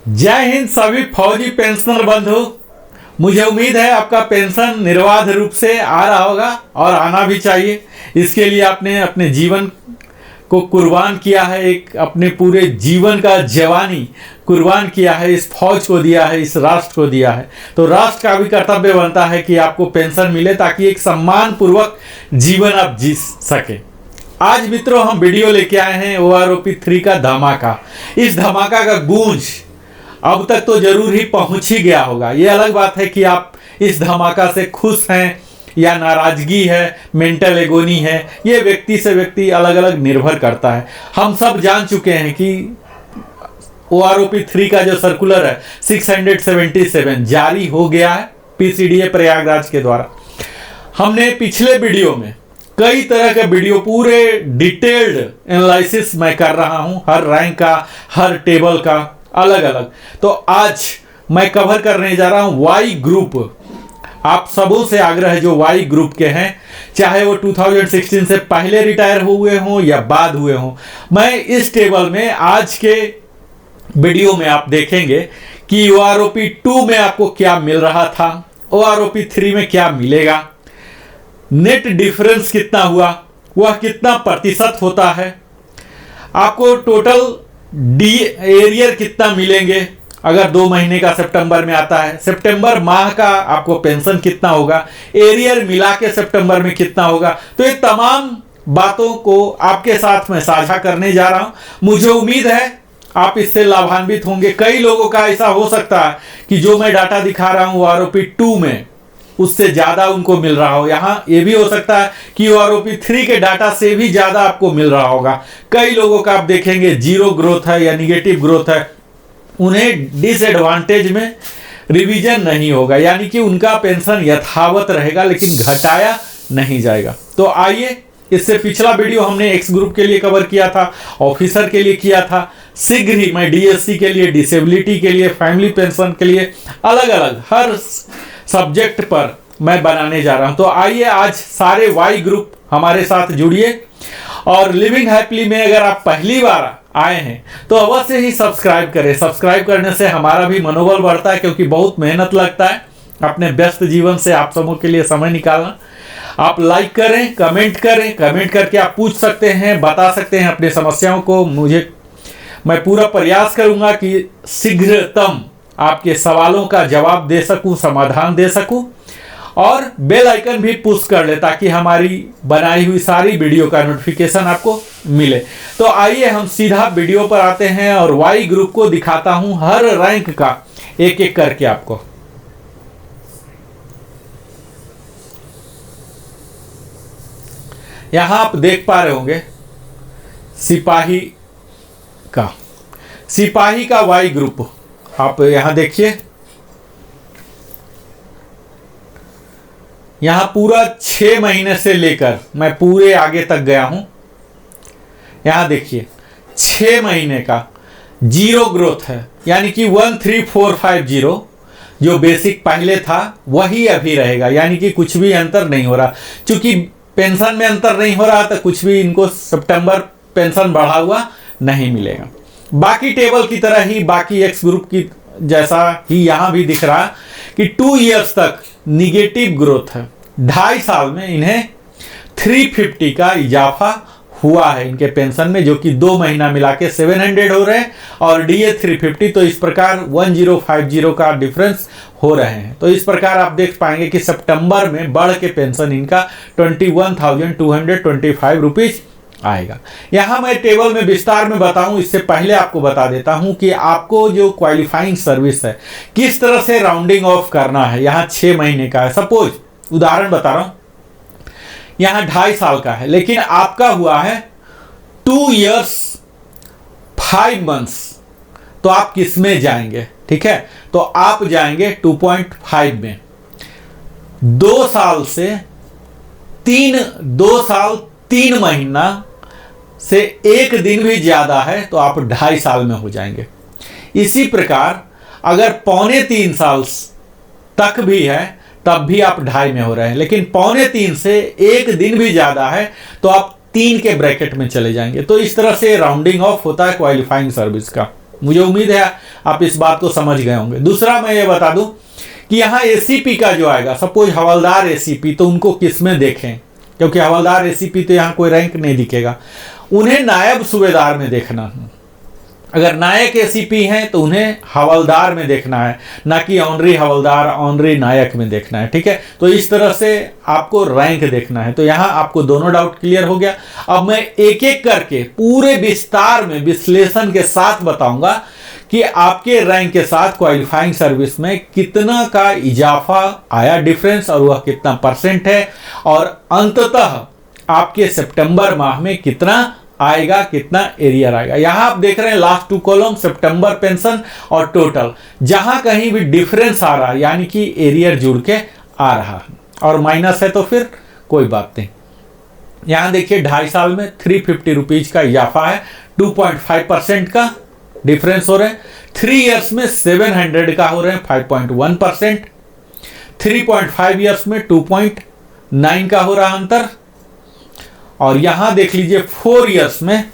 जय हिंद सभी फौजी पेंशनर बंधु। मुझे उम्मीद है आपका पेंशन निर्बाध रूप से आ रहा होगा और आना भी चाहिए। इसके लिए आपने अपने जीवन को कुर्बान किया है, एक अपने पूरे जीवन का जवानी कुर्बान किया है, इस फौज को दिया है, इस राष्ट्र को दिया है। तो राष्ट्र का भी कर्तव्य बनता है कि आपको पेंशन मिले ताकि एक सम्मान पूर्वक जीवन आप जी सके। आज मित्रों हम वीडियो लेके आए हैं OROP 3 का धमाका। इस धमाका का गूंज अब तक तो जरूर ही पहुंच ही गया होगा। ये अलग बात है कि आप इस धमाका से खुश हैं या नाराजगी है, मेंटल एगोनी है, ये व्यक्ति से व्यक्ति अलग अलग निर्भर करता है। हम सब जान चुके हैं कि OROP 3 का जो सर्कुलर है 677 जारी हो गया है PCDA प्रयागराज के द्वारा। हमने पिछले वीडियो में कई तरह के वीडियो पूरे डिटेल्ड एनालिसिस मैं कर रहा हूं, हर रैंक का, हर टेबल का अलग अलग। तो आज मैं कवर करने जा रहा हूं वाई ग्रुप। आप सबों से आग्रह है जो वाई ग्रुप के हैं, चाहे वो 2016 से पहले रिटायर हुए हों या बाद हुए हों, मैं इस टेबल में आज के वीडियो में आप देखेंगे कि OROP 2 में आपको क्या मिल रहा था, OROP 3 में क्या मिलेगा, नेट डिफरेंस कितना हुआ, वह कितना प्रतिशत होता है, आपको टोटल डी एरियर कितना मिलेंगे अगर 2 महीने का सितंबर में आता है, सितंबर माह का आपको पेंशन कितना होगा, एरियर मिला के सितंबर में कितना होगा। तो ये तमाम बातों को आपके साथ में साझा करने जा रहा हूं। मुझे उम्मीद है आप इससे लाभान्वित होंगे। कई लोगों का ऐसा हो सकता है कि जो मैं डाटा दिखा रहा हूं OROP 2 में उससे ज्यादा उनको मिल रहा हो। यहाँ ये भी हो सकता है कि OROP 3 के डाटा से भी ज्यादा आपको मिल रहा होगा। कई लोगों का आप देखेंगे जीरो ग्रोथ है या निगेटिव ग्रोथ है, उन्हें डिसएडवांटेज में रिवीजन नहीं होगा, यानी कि उनका पेंशन यथावत रहेगा लेकिन घटाया नहीं जाएगा। तो आइए, इससे पिछला वीडियो हमने एक्स ग्रुप के लिए कवर किया था, ऑफिसर के लिए किया था। शीघ्र ही मैं DSC के लिए, डिसेबिलिटी के लिए, फैमिली पेंशन के लिए अलग अलग हर सब्जेक्ट पर मैं बनाने जा रहा हूं। तो आइए आज सारे वाई ग्रुप हमारे साथ जुड़िए और लिविंग हैप्पीली में अगर आप पहली बार आए हैं तो अवश्य ही सब्सक्राइब करें। सब्सक्राइब करने से हमारा भी मनोबल बढ़ता है, क्योंकि बहुत मेहनत लगता है अपने व्यस्त जीवन से आप सबों के लिए समय निकालना। आप लाइक करें, कमेंट करें, कमेंट करके आप पूछ सकते हैं, बता सकते हैं अपनी समस्याओं को। मैं पूरा प्रयास करूंगा कि शीघ्रतम आपके सवालों का जवाब दे सकूं, समाधान दे सकूं, और बेल आइकन भी पुश कर ले ताकि हमारी बनाई हुई सारी वीडियो का नोटिफिकेशन आपको मिले। तो आइए हम सीधा वीडियो पर आते हैं और वाई ग्रुप को दिखाता हूं हर रैंक का एक एक करके आपको। यहां आप देख पा रहे होंगे सिपाही का वाई ग्रुप। आप यहां देखिए, यहां पूरा 6 महीने से लेकर मैं पूरे आगे तक गया हूं। यहां देखिए 6 महीने का जीरो ग्रोथ है, यानी कि 13450 जो बेसिक पहले था वही अभी रहेगा, यानी कि कुछ भी अंतर नहीं हो रहा। चूंकि पेंशन में अंतर नहीं हो रहा तो कुछ भी इनको सितंबर पेंशन बढ़ा हुआ नहीं मिलेगा। बाकी टेबल की तरह ही, बाकी एक्स ग्रुप की जैसा ही यहां भी दिख रहा कि 2 इयर्स तक निगेटिव ग्रोथ है। 2.5 साल में इन्हें 350 का इजाफा हुआ है इनके पेंशन में, जो कि 2 महीना मिला के 700 हो रहे हैं और DA 350। तो इस प्रकार 1050 का डिफरेंस हो रहे हैं। तो इस प्रकार आप देख पाएंगे कि सितंबर में बढ़ के पेंशन इनका 21,225 रुपीज आएगा। यहां मैं टेबल में विस्तार में बताऊं, इससे पहले आपको बता देता हूं कि आपको जो क्वालिफाइंग सर्विस है किस तरह से राउंडिंग ऑफ करना है। यहां 6 महीने का है, सपोज उदाहरण बता रहा हूं, यहां 2.5 साल का है लेकिन आपका हुआ है 2 इयर्स 5 मंथ्स। तो आप किस में जाएंगे? ठीक है, तो आप जाएंगे 2.5 में। 2 साल 3 महीना से 1 दिन भी ज्यादा है तो आप 2.5 साल में हो जाएंगे। इसी प्रकार अगर 2.25 साल तक भी है तब भी आप 2.5 में हो रहे हैं, लेकिन 2.25 से 1 दिन भी ज्यादा है तो आप 3 के ब्रैकेट में चले जाएंगे। तो इस तरह से राउंडिंग ऑफ होता है क्वालिफाइंग सर्विस का। मुझे उम्मीद है आप इस बात को समझ गए होंगे। दूसरा मैं ये बता दूं कि यहाँ एसीपी का जो आएगा, सपोज हवलदार एसीपी, तो उनको किस में देखें, क्योंकि हवलदार एसीपी तो यहाँ कोई रैंक नहीं दिखेगा, उन्हें नायब सूबेदार में देखना है। अगर नायक एसीपी हैं तो उन्हें हवलदार में देखना है, ना कि ऑनरी हवलदार ऑनरी नायक में देखना है। ठीक है, तो इस तरह से आपको रैंक देखना है। तो यहाँ आपको दोनों डाउट क्लियर हो गया। अब मैं एक एक करके पूरे विस्तार में विश्लेषण के साथ बताऊंगा कि आपके रैंक के साथ क्वालिफाइंग सर्विस में कितना का इजाफा आया, डिफरेंस, और वह कितना परसेंट है, और अंततः आपके सितंबर माह में कितना आएगा, कितना एरियर आएगा। यहां आप देख रहे हैं लास्ट 2 कॉलम सितंबर पेंशन और टोटल, जहां कहीं भी डिफरेंस आ रहा है यानी कि एरियर जुड़ के आ रहा है, और माइनस है तो फिर कोई बात नहीं। यहां देखिए 2.5 साल में 350 रुपीज का इजाफा है, 2.5% का डिफरेंस हो रहे हैं। 3 इयर्स में 700 का हो रहे हैं, 5.1%। 3.5 इयर्स में 2.9 का हो रहा अंतर, और यहां देख लीजिए 4 इयर्स में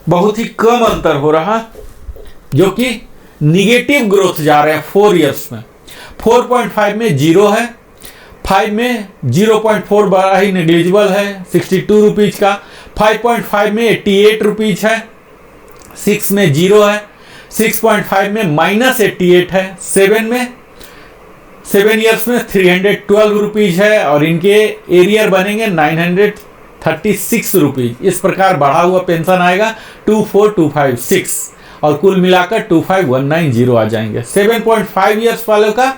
बहुत ही कम अंतर हो रहा, जो कि निगेटिव ग्रोथ जा रहे हैं 4 इयर्स में। 4.5 में 0 है, 5 में 0.4 बड़ा ही नेग्लिजिबल है, 62 रुपीज का। 5.5 में 88 रुपीज है, 6 में 0 है, 6.5 में -88 है, 7 इयर्स में 312 रुपीज है, और इनके एरियर बनेंगे 936 रुपीज। इस प्रकार बढ़ा हुआ पेंशन आएगा 24256, और कुल मिलाकर 25190 आ जाएंगे। 7.5 इयर्स वालों का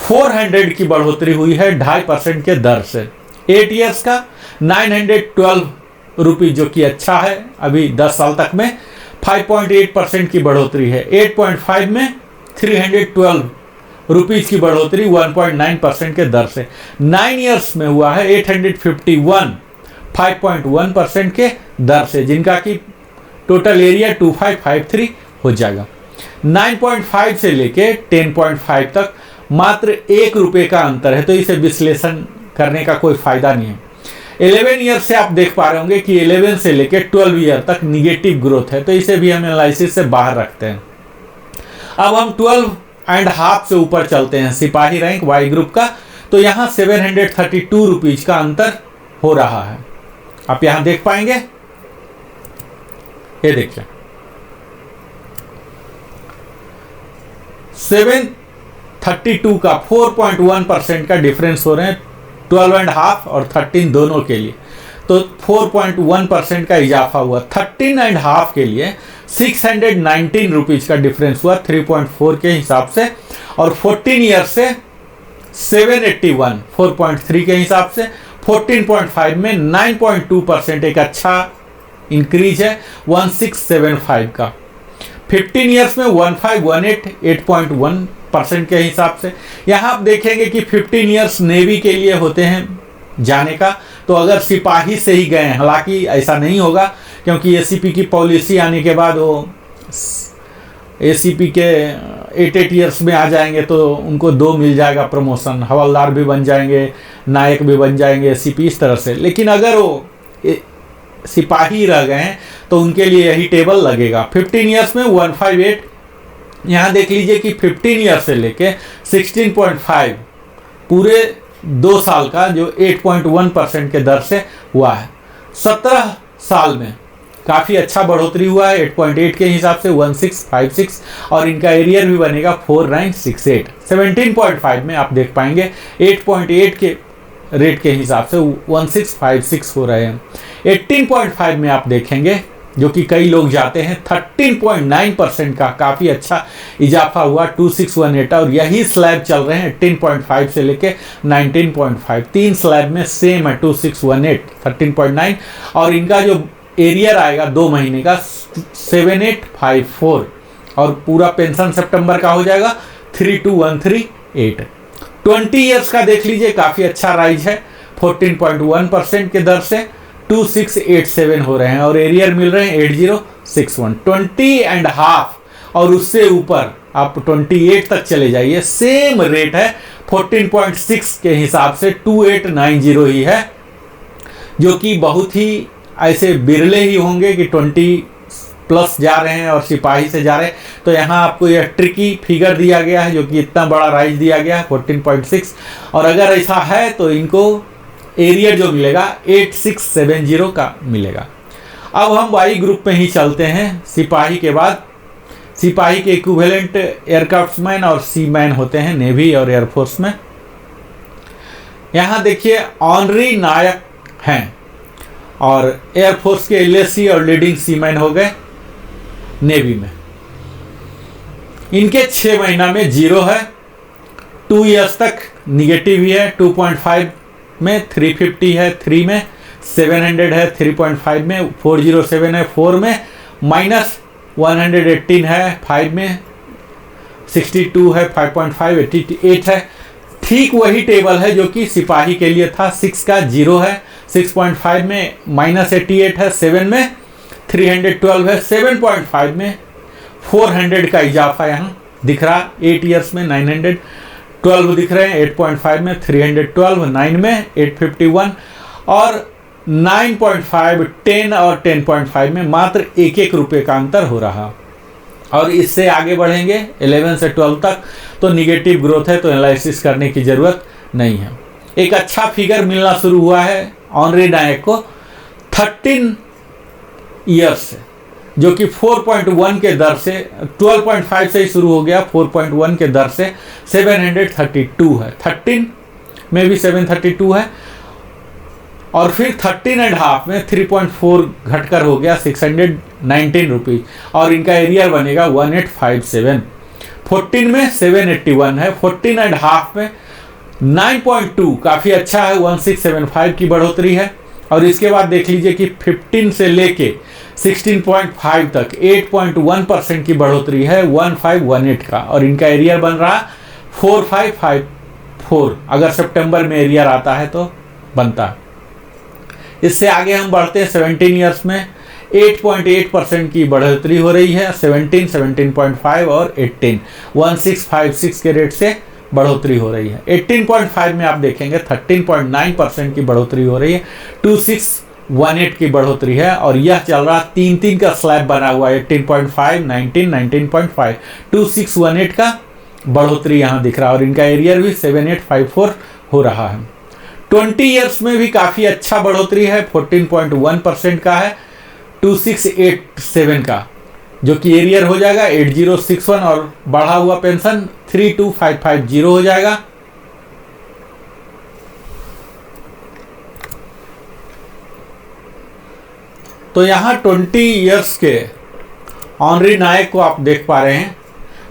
400 की बढ़ोतरी हुई है 2.5% के दर से। 8 इयर्स का 912 रुपीज, जो कि अच्छा है अभी 10 साल तक में। 5.8% की बढ़ोतरी है। 8.5 में 312 रुपीज की बढ़ोतरी 1.9% के दर से। 9 इयर्स में हुआ है 851, 5.1% के दर से, जिनका कि टोटल एरिया 2553 हो जाएगा। 9.5 से लेके 10.5 तक मात्र 1 रुपये का अंतर है, तो इसे विश्लेषण करने का कोई फायदा नहीं है। 11 ईयर से आप देख पा रहे होंगे कि 11 से लेके 12 ईयर तक निगेटिव ग्रोथ है, तो इसे भी हम एनालिसिस से बाहर रखते हैं। अब हम 12.5 से ऊपर चलते हैं, सिपाही रैंक वाई ग्रुप का, तो यहाँ 732 रुपीज का अंतर हो रहा है। आप यहां देख पाएंगे, ये देखिए 732 का 4.1% का डिफरेंस हो रहे हैं 12.5 और 13 दोनों के लिए, तो 4.1% का इजाफा हुआ। 13.5 के लिए 619 रुपीज का डिफरेंस हुआ 3.4 के हिसाब से, और 14 ईयर से 781 4.3 के हिसाब से। 14.5 में 9.2% एक अच्छा इंक्रीज है 1675 का। 15 ईयर्स में 1518 8.1% के हिसाब से। यहाँ आप देखेंगे कि 15 ईयर्स नेवी के लिए होते हैं जाने का, तो अगर सिपाही से ही गए, हालांकि ऐसा नहीं होगा क्योंकि एसीपी की पॉलिसी आने के बाद वो एसीपी के 8 ईयर्स में आ जाएंगे तो उनको 2 मिल जाएगा प्रमोशन, हवलदार भी बन जाएंगे, नायक भी बन जाएंगे, एसीपी, इस तरह से। लेकिन अगर वो सिपाही रह गए हैं तो उनके लिए यही टेबल लगेगा। 15 ईयर्स में 158, यहाँ देख लीजिए कि 15 ईयर्स से लेके 16.5 पूरे 2 साल का जो 8.1% के दर से हुआ है। 17 साल में काफ़ी अच्छा बढ़ोतरी हुआ है 8.8 के हिसाब से 1656, और इनका एरियर भी बनेगा 4968। 17.5 में आप देख पाएंगे 8.8 के रेट के हिसाब से 1656 हो रहे हैं। 18.5 में आप देखेंगे, जो कि कई लोग जाते हैं, 13.9% का काफ़ी अच्छा इजाफा हुआ 2618, और यही स्लैब चल रहे हैं 18.5 से लेके 19.5। 3 स्लैब में सेम है 2618 13.9, और इनका जो एरियर आएगा 2 महीने का 7854, और पूरा पेंशन सितंबर का हो जाएगा 32138। 20 ईयर्स का देख लीजिए काफ़ी अच्छा राइज है 14.1% के दर से 2687 हो रहे हैं, और एरियर मिल रहे हैं 8061। 20.5 और उससे ऊपर आप 28 तक चले जाइए, सेम रेट है 14.6 के हिसाब से 2890 ही है, जो कि बहुत ही ऐसे बिरले ही होंगे कि 20+ प्लस जा रहे हैं और सिपाही से जा रहे हैं, तो यहाँ आपको यह ट्रिकी फिगर दिया गया है जो कि इतना बड़ा राइज दिया गया है 14.6, और अगर ऐसा है तो इनको एरियर जो मिलेगा 8670 का मिलेगा। अब हम वाई ग्रुप में ही चलते हैं। सिपाही के बाद सिपाही के इक्विवेलेंट एयरक्राफ्ट्समैन और सीमैन होते हैं नेवी और एयरफोर्स में। यहाँ देखिए ऑनरी नायक हैं और एयरफोर्स के एलएसी और लीडिंग सीमैन हो गए नेवी में। इनके 6 महीना में 0 है, 2 इयर्स तक निगेटिव ही है, 2.5 में 350 है, 3 में 700 है, 3.5 में 407 है, 4 में -118 है, 5 में 62 है, 5.5 88 है। ठीक वही टेबल है जो कि सिपाही के लिए था। 6 का 0 है, 6.5 में -88 है, 7 में 312 है, 7.5 में 400 का इजाफा यहाँ दिख रहा, 8 इयर्स में 912 दिख रहे हैं, 8.5 में 312, 9 में 851 और 9.5, 10 और 10.5 में मात्र 1-1 रुपये का अंतर हो रहा। और इससे आगे बढ़ेंगे 11 से 12 तक तो निगेटिव ग्रोथ है, तो एनालिसिस करने की ज़रूरत नहीं है। एक अच्छा फिगर मिलना शुरू हुआ है ऑनरी नायक को 13 ईयर्स से, जो कि 4.1 के दर से 12.5 से ही शुरू हो गया, 4.1 के दर से 732 है। 13 में भी 732 है और फिर 13.5 में 3.4 घटकर हो गया 619 रुपीज़ और इनका एरियर बनेगा 1857। 14 में 781 है, 14.5 में 9.2 काफ़ी अच्छा है, 1675 की बढ़ोतरी है। और इसके बाद देख लीजिए कि 15 से लेके 16.5 तक 8.1% की बढ़ोतरी है, 1518 का, और इनका एरियर बन रहा 4554। अगर सितंबर में एरियर आता है तो बनता है। इससे आगे हम बढ़ते हैं 17 ईयर्स में 8.8% की बढ़ोतरी हो रही है, 17, 17.5 और 18 1656 के रेट से बढ़ोतरी हो रही है। 18.5 में आप देखेंगे 13.9% की बढ़ोतरी हो रही है, 2618 की बढ़ोतरी है और यह चल रहा 3-3 का स्लैब बना हुआ है, 18.5, 19, 19.5, 2618 का बढ़ोतरी यहाँ दिख रहा है और इनका एरियर भी 7854 हो रहा है। 20 ईयर्स में भी काफ़ी अच्छा बढ़ोतरी है, 14.1% का है, 2687 का, जो कि एरियर हो जाएगा 8061 और बढ़ा हुआ पेंशन 32550 हो जाएगा। तो यहाँ 20 ईयर्स के ऑनरी नायक को आप देख पा रहे हैं,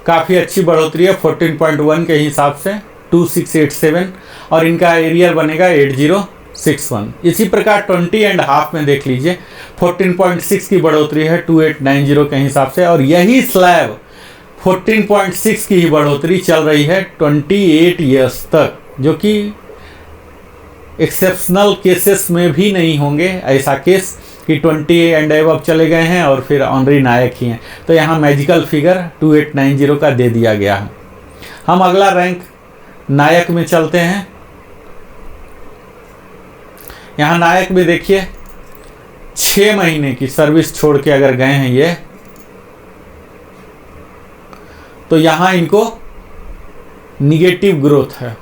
काफ़ी अच्छी बढ़ोतरी है 14.1 के हिसाब से 2687 और इनका एरियर बनेगा 8061। इसी प्रकार 20.5 में देख लीजिए 14.6 की बढ़ोतरी है 2890 के हिसाब से और यही स्लैब 14.6 की ही बढ़ोतरी चल रही है 28 ईयर्स तक, जो कि एक्सेप्शनल केसेस में भी नहीं होंगे ऐसा केस कि 20 एंड अबव चले गए हैं और फिर ऑनरी नायक ही हैं। तो यहाँ मैजिकल फिगर 2890 का दे दिया गया है। हम अगला रैंक नायक में चलते हैं। यहाँ नायक में देखिए 6 महीने की सर्विस छोड़ के अगर गए हैं ये, तो यहाँ इनको निगेटिव ग्रोथ है।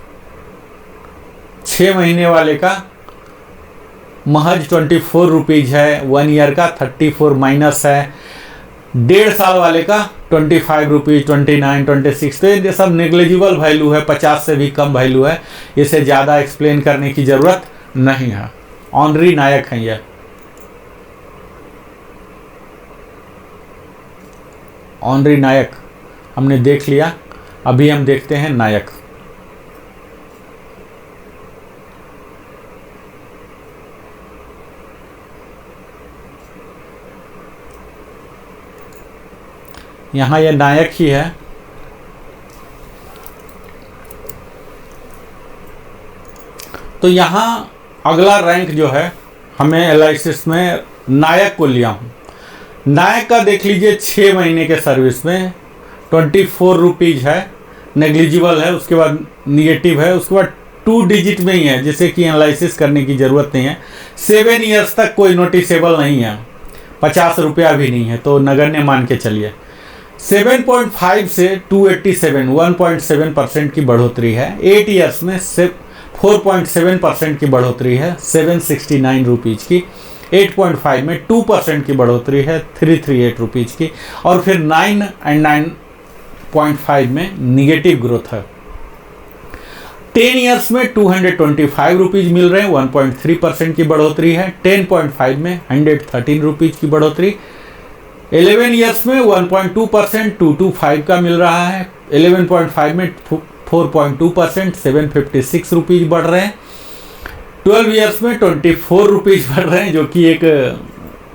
6 महीने वाले का महज 24 रुपीज़ है, 1 ईयर का 34 माइनस है, 1.5 साल वाले का 25 रुपीज़, 29, 26। तो ये सब नेग्लिजिबल वैल्यू है, 50 से भी कम वैल्यू है, इसे ज़्यादा एक्सप्लेन करने की ज़रूरत नहीं है। ऑनरी नायक हैं ये। ऑनरी नायक हमने देख लिया, अभी हम देखते हैं नायक। यहाँ ये नायक ही है। तो यहाँ अगला रैंक जो है हमें एनालिसिस में नायक को लिया हूँ। नायक का देख लीजिए 6 महीने के सर्विस में 24 रुपीज़ है, नेग्लिजिबल है, उसके बाद निगेटिव है, उसके बाद 2 डिजिट में ही है जिसे कि एनालिसिस करने की ज़रूरत नहीं है। 7 ईयर्स तक कोई नोटिसेबल नहीं है, 50 रुपया भी नहीं है, तो नगण्य मान के चलिए। 7.5 से 287 1.7% की बढ़ोतरी है। 8 ईयर्स में 4.7% की बढ़ोतरी है 769 रुपीज़ की। 8.5 में 2% की बढ़ोतरी है 338 रुपीज़ की। और फिर 9 एंड 9.5 में निगेटिव ग्रोथ है। 10 ईयर्स में 225 रुपीज़ मिल रहे हैं, 1.3% की बढ़ोतरी है। 10.5 में 113 रुपीज़ की बढ़ोतरी। 11 ईयर्स में 1.2% 225 का मिल रहा है। 11.5 में 4.2% 756 रुपीज़ बढ़ रहे हैं। 12 ईयर्स में 24 रुपीज़ बढ़ रहे हैं, जो कि एक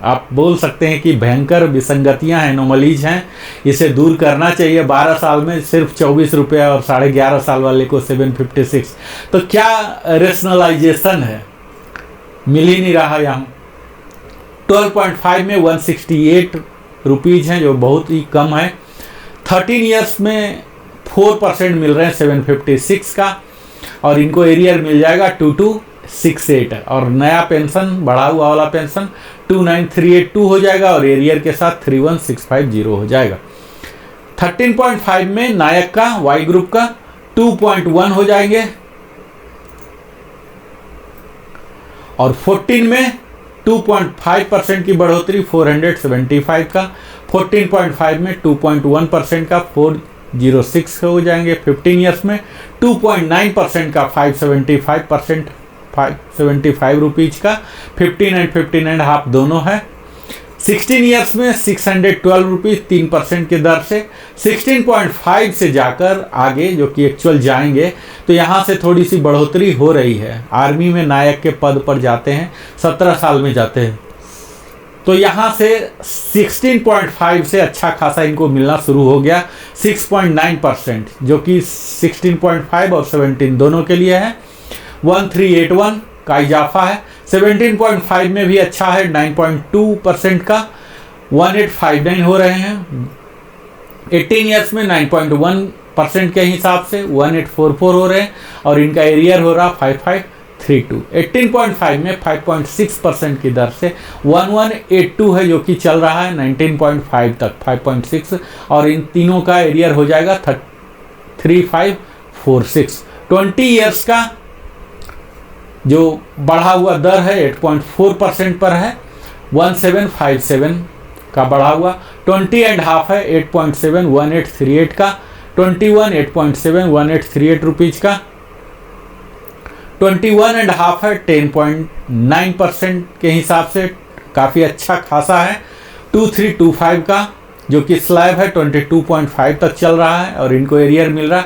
आप बोल सकते हैं कि भयंकर विसंगतियां हैं, एनोमलीज हैं। इसे दूर करना चाहिए। 12 साल में सिर्फ 24 रुपये और 11.5 साल वाले को 756, तो क्या रेशनलाइजेशन है, मिल ही नहीं रहा यहाँ। 12.5 में 168 रुपीज़ हैं, जो बहुत ही कम है। 13 ईयर्स में 4% मिल रहे हैं 756 का, और इनको एरियर मिल जाएगा 2268 और नया पेंशन बढ़ा हुआ वाला पेंशन 29382 हो जाएगा और एरियर के साथ 31650 हो जाएगा। 13.5 में नायक का वाई ग्रुप का 2.1 हो जाएंगे और 14 में 2.5% की बढ़ोतरी 475 का। 14.5 में 2.1% का 406 हो जाएंगे। 15 ईयर्स में 2.9% का 575 रुपीज़ का। 15 एंड 15.5 दोनों है। 16 ईयर्स में 612 रुपीज़ 3% की दर से। 16.5 से जाकर आगे जो कि एक्चुअल जाएंगे तो यहाँ से थोड़ी सी बढ़ोतरी हो रही है। आर्मी में नायक के पद पर जाते हैं, 17 साल में जाते हैं, तो यहाँ से 16.5 से अच्छा खासा इनको मिलना शुरू हो गया 6.9%, जो कि 16.5 और 17 दोनों के लिए है। 1381 का इजाफा है। 17.5 में भी अच्छा है 9.2% का 1859 हो रहे हैं। 18 ईयर्स में 9.1% के हिसाब से 1844 हो रहे हैं और इनका एरियर हो रहा 5532। 18.5 में 5.6% की दर से 1182 है, जो कि चल रहा है 19.5 तक 5.6 और इन तीनों का एरियर हो जाएगा 3546। 20 ईयर्स का जो बढ़ा हुआ दर है 8.4% पर है 1757 का बढ़ा हुआ। 20.5 है 8.7 1838 का। 21 8.7 1838 रुपीज़ का। 21.5 है 10.9% के हिसाब से काफ़ी अच्छा खासा है। 2325 का जो कि स्लैब है 22.5 तक चल रहा है और इनको एरियर मिल रहा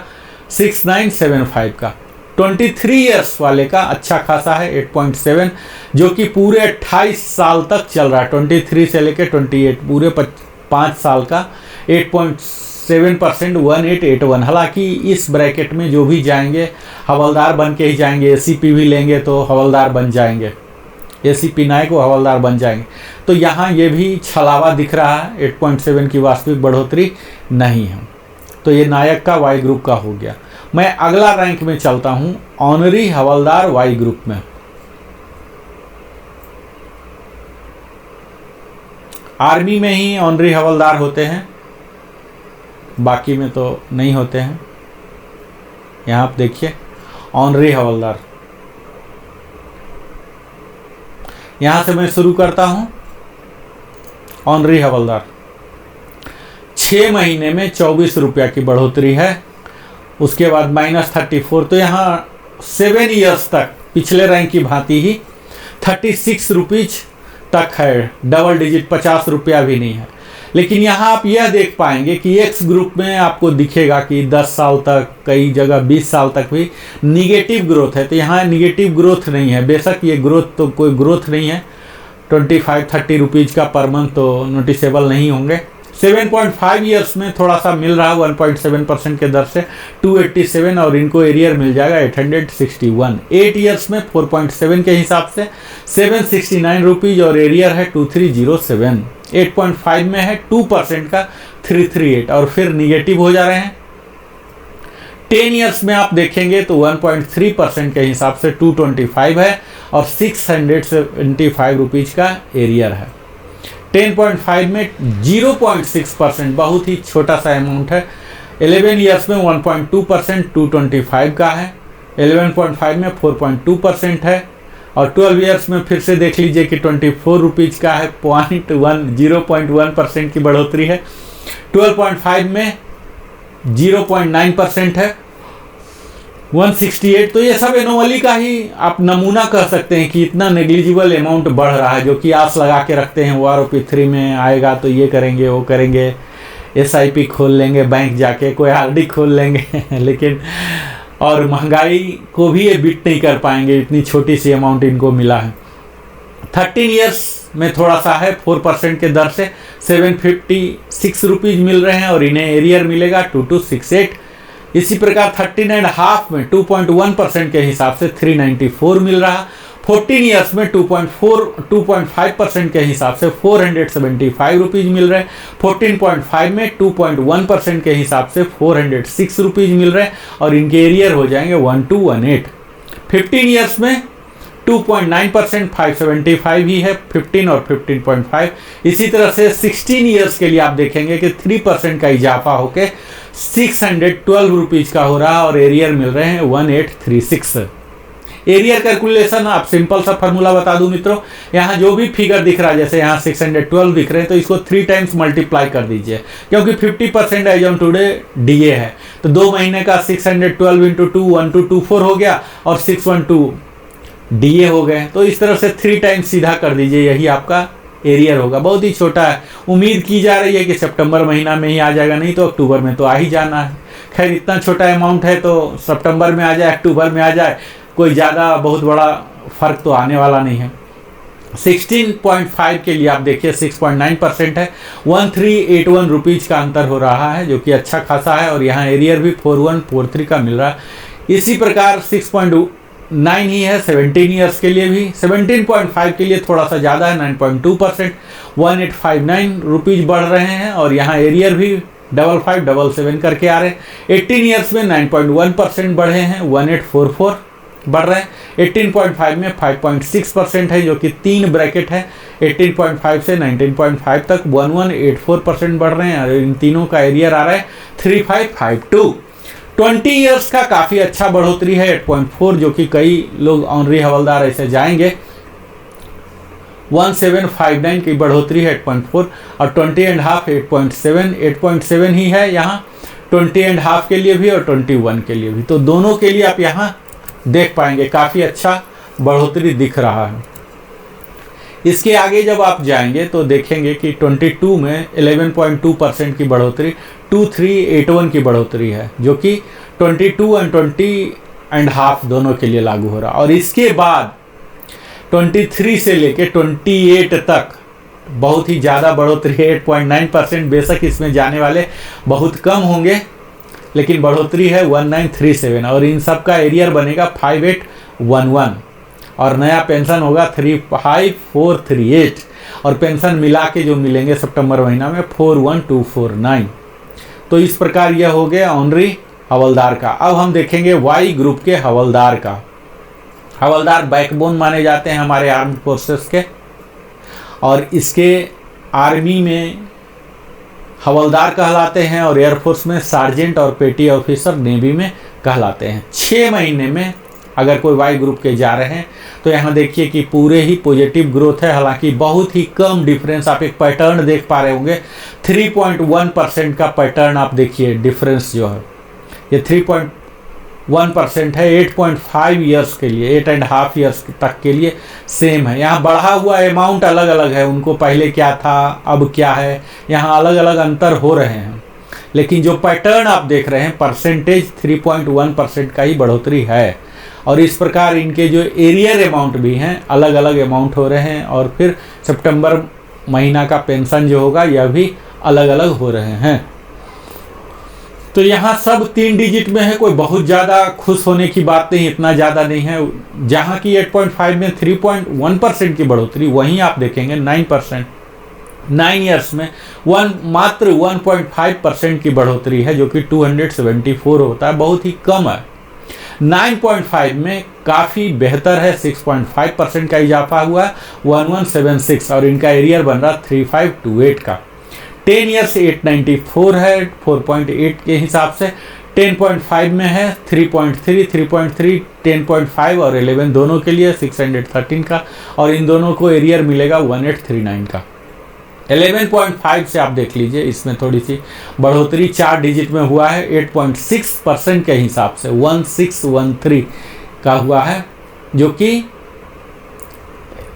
6975 का। 23 ईयर्स वाले का अच्छा खासा है 8.7, जो कि पूरे 28 साल तक चल रहा है। 23 से लेकर 28 पूरे 5 साल का 8.7% 1881। हालांकि इस ब्रैकेट में जो भी जाएंगे हवलदार बन के ही जाएंगे। एसीपी भी लेंगे तो हवलदार बन जाएंगे, एसीपी नायक वो हवलदार बन जाएंगे। तो यहाँ ये भी छलावा दिख रहा है, 8.7 की वास्तविक बढ़ोतरी नहीं है। तो ये नायक का वाई ग्रुप का हो गया। मैं अगला रैंक में चलता हूं, ऑनरी हवलदार वाई ग्रुप में। आर्मी में ही ऑनरी हवलदार होते हैं, बाकी में तो नहीं होते हैं। यहां आप देखिए ऑनरी हवलदार। यहां से मैं शुरू करता हूं। ऑनरी हवलदार 6 महीने में 24 रुपया की बढ़ोतरी है। उसके बाद -34, तो यहाँ 7 ईयर्स तक पिछले रैंक की भांति ही 36 रुपीज़ तक है। डबल डिजिट 50 रुपया भी नहीं है। लेकिन यहाँ आप यह देख पाएंगे कि एक्स ग्रुप में आपको दिखेगा कि 10 साल तक, कई जगह 20 साल तक भी निगेटिव ग्रोथ है। तो यहाँ निगेटिव ग्रोथ नहीं है। बेशक ये ग्रोथ तो कोई ग्रोथ नहीं है। 25-30 रुपीज़ का पर मंथ तो नोटिसेबल नहीं होंगे। 7.5 ईयर्स में थोड़ा सा मिल रहा है 1.7% के दर से 287 और इनको एरियर मिल जाएगा 861। 8 ईयर्स में 4.7 के हिसाब से 769 रुपीज़ और एरियर है 2307। 8.5 में है 2% का 338 और फिर निगेटिव हो जा रहे हैं। 10 ईयर्स में आप देखेंगे तो 1.3% के हिसाब से 225 है और 675 रुपीज़ का एरियर है। 10.5 में 0.6%, बहुत ही छोटा सा अमाउंट है। 11 ईयर्स में 1.2%, 225 का है। 11.5 में 4.2% है। और 12 ईयर्स में फिर से देख लीजिए कि 24 रुपीज़ का है, 0.1% की बढ़ोतरी है। 12.5 में 0.9% है, 168। तो ये सब एनोमली का ही आप नमूना कह सकते हैं कि इतना नेग्लिजिबल अमाउंट बढ़ रहा है, जो कि आस लगा के रखते हैं OROP3 में आएगा तो ये करेंगे वो करेंगे, SIP खोल लेंगे बैंक जाके, कोई RD खोल लेंगे लेकिन और महंगाई को भी ये बीट नहीं कर पाएंगे, इतनी छोटी सी अमाउंट इनको मिला है। 13 ईयर्स में थोड़ा सा है, 4% के दर से 756 रुपीज़ मिल रहे हैं और इन्हें एरियर मिलेगा 2268। इसी प्रकार 13.5 में 2.1% के हिसाब से 394 मिल रहा। 14 ईयर्स में 2.5% के हिसाब से 475 रुपीज़ मिल रहे। 14.5 में 2.1% के हिसाब से 406 रुपीज़ मिल रहे और इनके एरियर हो जाएंगे 1218। 15 ईयर्स में 2.9% 575 ही है, 15 और 15.5। इसी तरह से 16 ईयर्स के लिए आप देखेंगे कि 3% का इजाफा होके 612 रुपीज़ का हो रहा और एरियर मिल रहे हैं 1836। एरियर कैलकुलेशन आप सिंपल सा फार्मूला बता दूं मित्रों, यहाँ जो भी फिगर दिख रहा है, जैसे यहाँ 612 दिख रहे हैं, तो इसको 3 टाइम्स मल्टीप्लाई कर दीजिए, क्योंकि 50% एज ऑन टुडे DA है। तो 2 महीने का 612 इंटू 2 1224 हो गया और 612 DA हो गए। तो इस तरह से 3 टाइम्स सीधा कर दीजिए, यही आपका एरियर होगा। बहुत ही छोटा है, उम्मीद की जा रही है कि सितंबर महीना में ही आ जाएगा, नहीं तो अक्टूबर में तो आ ही जाना है। खैर इतना छोटा अमाउंट है तो सितंबर में आ जाए, अक्टूबर में आ जाए, कोई ज़्यादा बहुत बड़ा फ़र्क तो आने वाला नहीं है। 16.5 के लिए आप देखिए 6.9% है, 1381 रुपीज़ का अंतर हो रहा है, जो कि अच्छा खासा है। और यहाँ एरियर भी 4143 का मिल रहा है। इसी प्रकार 6.9 ही है 17 ईयर्स के लिए भी। 17.5 के लिए थोड़ा सा ज़्यादा है, 9.2%, 1859 रुपीज़ बढ़ रहे हैं और यहाँ एरियर भी 5577 करके आ रहे हैं। 18 ईयर्स में 9.1% बढ़े हैं, 1844 बढ़ रहे हैं। 18.5 में 5.6% है, जो कि 3 ब्रैकेट है। 18.5 से 19.5 तक 1184% बढ़ रहे हैं और इन तीनों का एरियर आ रहा है 3552। 20 ईयर्स का काफ़ी अच्छा बढ़ोतरी है 8.4, जो कि कई लोग ऑनरी हवलदार ऐसे जाएंगे। 1759 की बढ़ोतरी है 8.4 और 20.5 8.7, 8.7 ही है यहाँ 20.5 के लिए भी और 21 के लिए भी। तो दोनों के लिए आप यहाँ देख पाएंगे काफ़ी अच्छा बढ़ोतरी दिख रहा है। इसके आगे जब आप जाएंगे तो देखेंगे कि 22 में 11.2% की बढ़ोतरी 2381 की बढ़ोतरी है, जो कि 22 और 20.5 दोनों के लिए लागू हो रहा। और इसके बाद 23 से लेके 28 तक बहुत ही ज़्यादा बढ़ोतरी है 8.9%। बेशक इसमें जाने वाले बहुत कम होंगे, लेकिन बढ़ोतरी है 1937 और इन सब का एरियर बनेगा 5811 और नया पेंशन होगा 35438 और पेंशन मिला के जो मिलेंगे सितंबर महीना में 41249। तो इस प्रकार यह हो गया ऑनरी हवलदार का। अब हम देखेंगे वाई ग्रुप के हवलदार का। हवलदार बैकबोन माने जाते हैं हमारे आर्म्ड फोर्सेस के और इसके आर्मी में हवलदार कहलाते हैं और एयरफोर्स में सार्जेंट और पेटी ऑफिसर, नेवी में कहलाते हैं। 6 महीने में अगर कोई वाई ग्रुप के जा रहे हैं तो यहाँ देखिए कि पूरे ही पॉजिटिव ग्रोथ है, हालांकि बहुत ही कम डिफरेंस। आप एक पैटर्न देख पा रहे होंगे, 3.1% का पैटर्न आप देखिए डिफरेंस जो है ये 3.1% है। 8.5 ईयर्स के लिए, 8.5 ईयर्स तक के लिए सेम है। यहाँ बढ़ा हुआ अमाउंट अलग अलग है, उनको पहले क्या था अब क्या है, यहाँ अलग अलग अंतर हो रहे हैं, लेकिन जो पैटर्न आप देख रहे हैं परसेंटेज 3.1% का ही बढ़ोतरी है। और इस प्रकार इनके जो एरियर अमाउंट भी हैं अलग अलग अमाउंट हो रहे हैं और फिर सितंबर महीना का पेंशन जो होगा यह भी अलग अलग हो रहे हैं। तो यहाँ सब 3 डिजिट में है, कोई बहुत ज़्यादा खुश होने की बात नहीं, इतना ज़्यादा नहीं है। जहाँ की 8.5 में 3.1% की बढ़ोतरी, वहीं आप देखेंगे 9%। 9 ईयर्स में मात्र 1.5% की बढ़ोतरी है, जो कि 274 होता है, बहुत ही कम है। 9.5 में काफ़ी बेहतर है, 6.5% का इजाफा हुआ है, 1176, और इनका एरियर बन रहा 3528 का। 10 ईयर्स 894 है 4.8 के हिसाब से। 10.5 में है 3.3, 3.3, 10.5 और 11 दोनों के लिए 613 का, और इन दोनों को एरियर मिलेगा 1839 का। 11.5 से आप देख लीजिए, इसमें थोड़ी सी बढ़ोतरी 4 डिजिट में हुआ है, 8.6% के हिसाब से 1613 का हुआ है, जो कि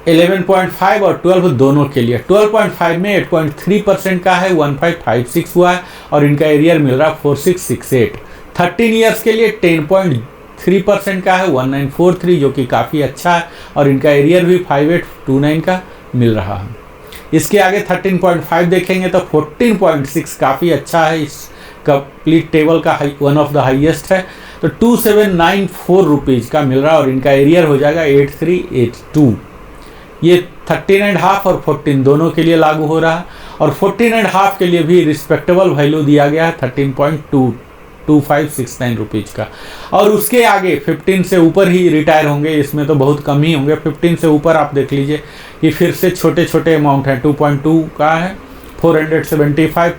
11.5 और 12 दोनों के लिए। 12.5 में 8.3% का है, 1556 हुआ है, और इनका एरियर मिल रहा 4668। 13 ईयर्स के लिए 10.3% का है, 1943, जो कि काफ़ी अच्छा है, और इनका एरियर भी 5829 का मिल रहा है। इसके आगे 13.5 देखेंगे तो 14.6 काफ़ी अच्छा है, इस कंप्लीट टेबल का वन ऑफ द हाईएस्ट है, तो 2794 रुपीज़ का मिल रहा है, और इनका एरियर हो जाएगा 8382। ये 13.5 और 14 दोनों के लिए लागू हो रहा है, और 14.5 के लिए भी रिस्पेक्टेबल वैल्यू दिया गया है 13.2569 रुपीज़ का। और उसके आगे 15 से ऊपर ही रिटायर होंगे, इसमें तो बहुत कम ही होंगे। 15 से ऊपर आप देख लीजिए कि फिर से छोटे छोटे अमाउंट हैं, 2.2 का है 475,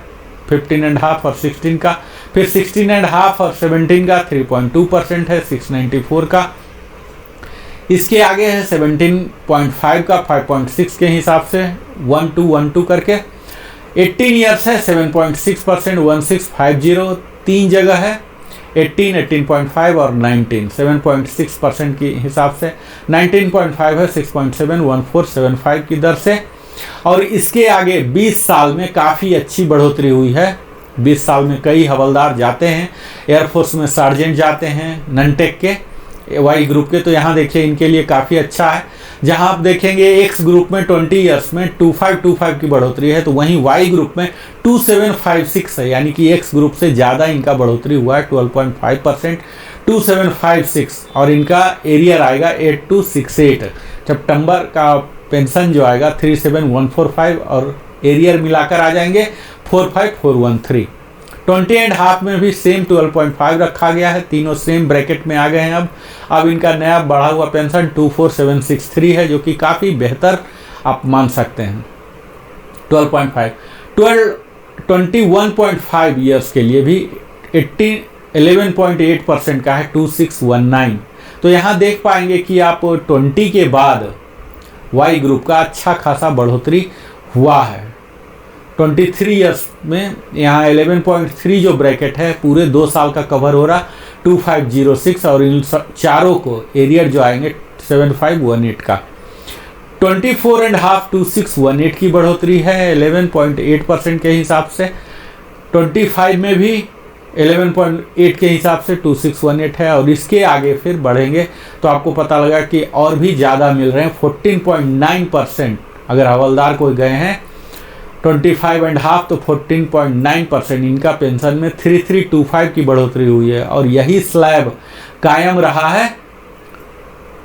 15.5 और 16 का, फिर 16.5 और 17 का 3.2% है 694 का। इसके आगे है 17.5 का 5.6 के हिसाब से 1212 करके। 18 ईयर्स है 7.6% 1650, 3 जगह है 18, 18.5 और 19, 7.6% के हिसाब से। 19.5 है 6.7 1475 की दर से। और इसके आगे 20 साल में काफ़ी अच्छी बढ़ोतरी हुई है। 20 साल में कई हवलदार जाते हैं, एयरफोर्स में सार्जेंट जाते हैं ननटेक के वाई ग्रुप के, तो यहाँ देखिए इनके लिए काफ़ी अच्छा है। जहाँ आप देखेंगे एक्स ग्रुप में 20 ईयर्स में 2525 की बढ़ोतरी है, तो वहीं वाई ग्रुप में 2756 है, यानी कि एक्स ग्रुप से ज़्यादा इनका बढ़ोतरी हुआ है 12.5%, 2756, और इनका एरियर आएगा 8268। सितंबर का पेंशन जो आएगा 37145, और एरियर मिलाकर आ जाएंगे 45413। 20.5 में भी सेम 12.5 रखा गया है, तीनों सेम ब्रैकेट में आ गए हैं। अब इनका नया बढ़ा हुआ पेंशन 24763 है, जो कि काफ़ी बेहतर आप मान सकते हैं। 21.5 ईयर्स के लिए भी 11.8% का है 2619। तो यहाँ देख पाएंगे कि आप 20 के बाद वाई ग्रुप का अच्छा खासा बढ़ोतरी हुआ है। 23 ईयर्स में यहाँ 11.3 जो ब्रैकेट है पूरे 2 साल का कवर हो रहा 2506, और इन चारों को एरियर जो आएंगे 7518 का। 24.5 2618 की बढ़ोतरी है 11.8% के हिसाब से। 25 में भी 11.8 के हिसाब से 2618 है, और इसके आगे फिर बढ़ेंगे तो आपको पता लगा कि और भी ज़्यादा मिल रहे हैं। 14.9% अगर हवलदार कोई गए हैं 25.5 तो 14.9% इनका पेंशन में 3325 की बढ़ोतरी हुई है, और यही स्लैब कायम रहा है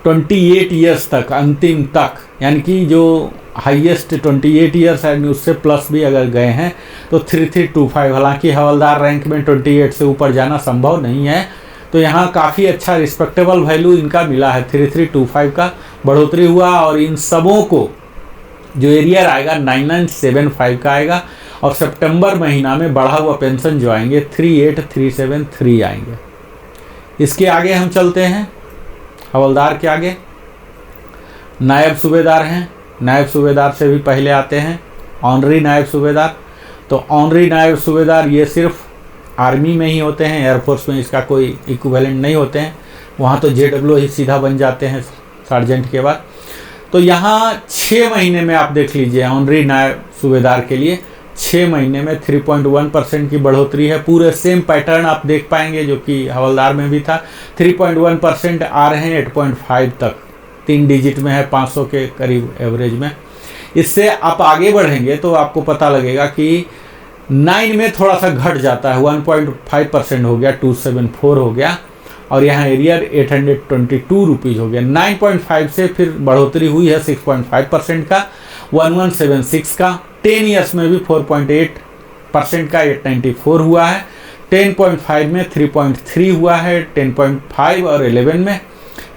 28 ईयर्स तक, अंतिम तक, यानी कि जो हाईएस्ट 28 ईयर्स है उससे प्लस भी अगर गए हैं तो 3325। हालांकि हवलदार रैंक में 28 से ऊपर जाना संभव नहीं है, तो यहाँ काफ़ी अच्छा रिस्पेक्टेबल वैल्यू इनका मिला है, 3325 का बढ़ोतरी हुआ। और इन सबों को जो एरियर आएगा 9975 का आएगा, और सितंबर महीना में बढ़ा हुआ पेंशन जो आएंगे 38373 आएंगे। इसके आगे हम चलते हैं, हवलदार के आगे नायब सूबेदार हैं। नायब सूबेदार से भी पहले आते हैं ऑनरी नायब सूबेदार। तो ऑनरी नायब सूबेदार ये सिर्फ आर्मी में ही होते हैं, एयरफोर्स में इसका कोई इक्विवेलेंट नहीं होते हैं, वहाँ तो JW ही सीधा बन जाते हैं सार्जेंट के बाद। तो यहाँ 6 महीने में आप देख लीजिए ऑनरी नायब सूबेदार के लिए 6 महीने में 3.1% की बढ़ोतरी है। पूरे सेम पैटर्न आप देख पाएंगे जो कि हवलदार में भी था। 3.1% आ रहे हैं 8.5 तक, 3 डिजिट में है, 500 के करीब एवरेज में। इससे आप आगे बढ़ेंगे तो आपको पता लगेगा कि 9 में थोड़ा सा घट जाता है, 1.5% हो गया, 274 हो गया, और यहाँ एरियर 822 रुपीज़ हो गया। 9.5 से फिर बढ़ोतरी हुई है 6.5% का, 1176 का। 10 ईयर्स में भी 4.8% का 894 हुआ है। 10.5 में 3.3 हुआ है, 10.5 और 11 में।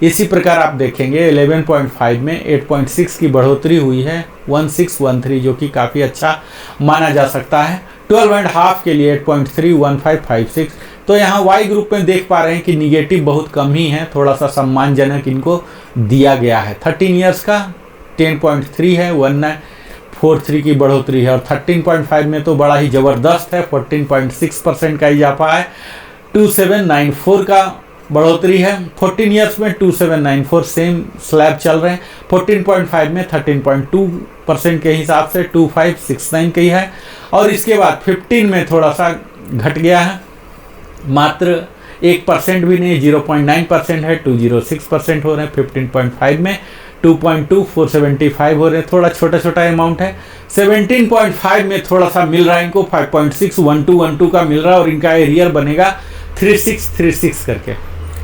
इसी प्रकार आप देखेंगे 11.5 में 8.6 की बढ़ोतरी हुई है, 1613, जो कि काफ़ी अच्छा माना जा सकता है। 12.5 के लिए 8.3, 1556। तो यहाँ वाई ग्रुप में देख पा रहे हैं कि निगेटिव बहुत कम ही है, थोड़ा सा सम्मानजनक इनको दिया गया है। 13 ईयर्स का 10.3 है, 1943 की बढ़ोतरी है, और 13.5 में तो बड़ा ही ज़बरदस्त है, 14.6% का इजाफा है। 2794 का बढ़ोतरी है। 14 ईयर्स में 2794 सेम स्लैब चल रहे हैं। 14.5 में 13.2% के हिसाब से 2569 की है, और इसके बाद 15 में थोड़ा सा घट गया है, मात्र 1% भी नहीं, 0.9% है, 206% हो रहे हैं। 15.5 में 2.2475 हो रहे हैं, थोड़ा छोटा छोटा अमाउंट है। 17.5 में थोड़ा सा मिल रहा है इनको, 5.61212 का मिल रहा है, और इनका एरियर बनेगा 3636 करके।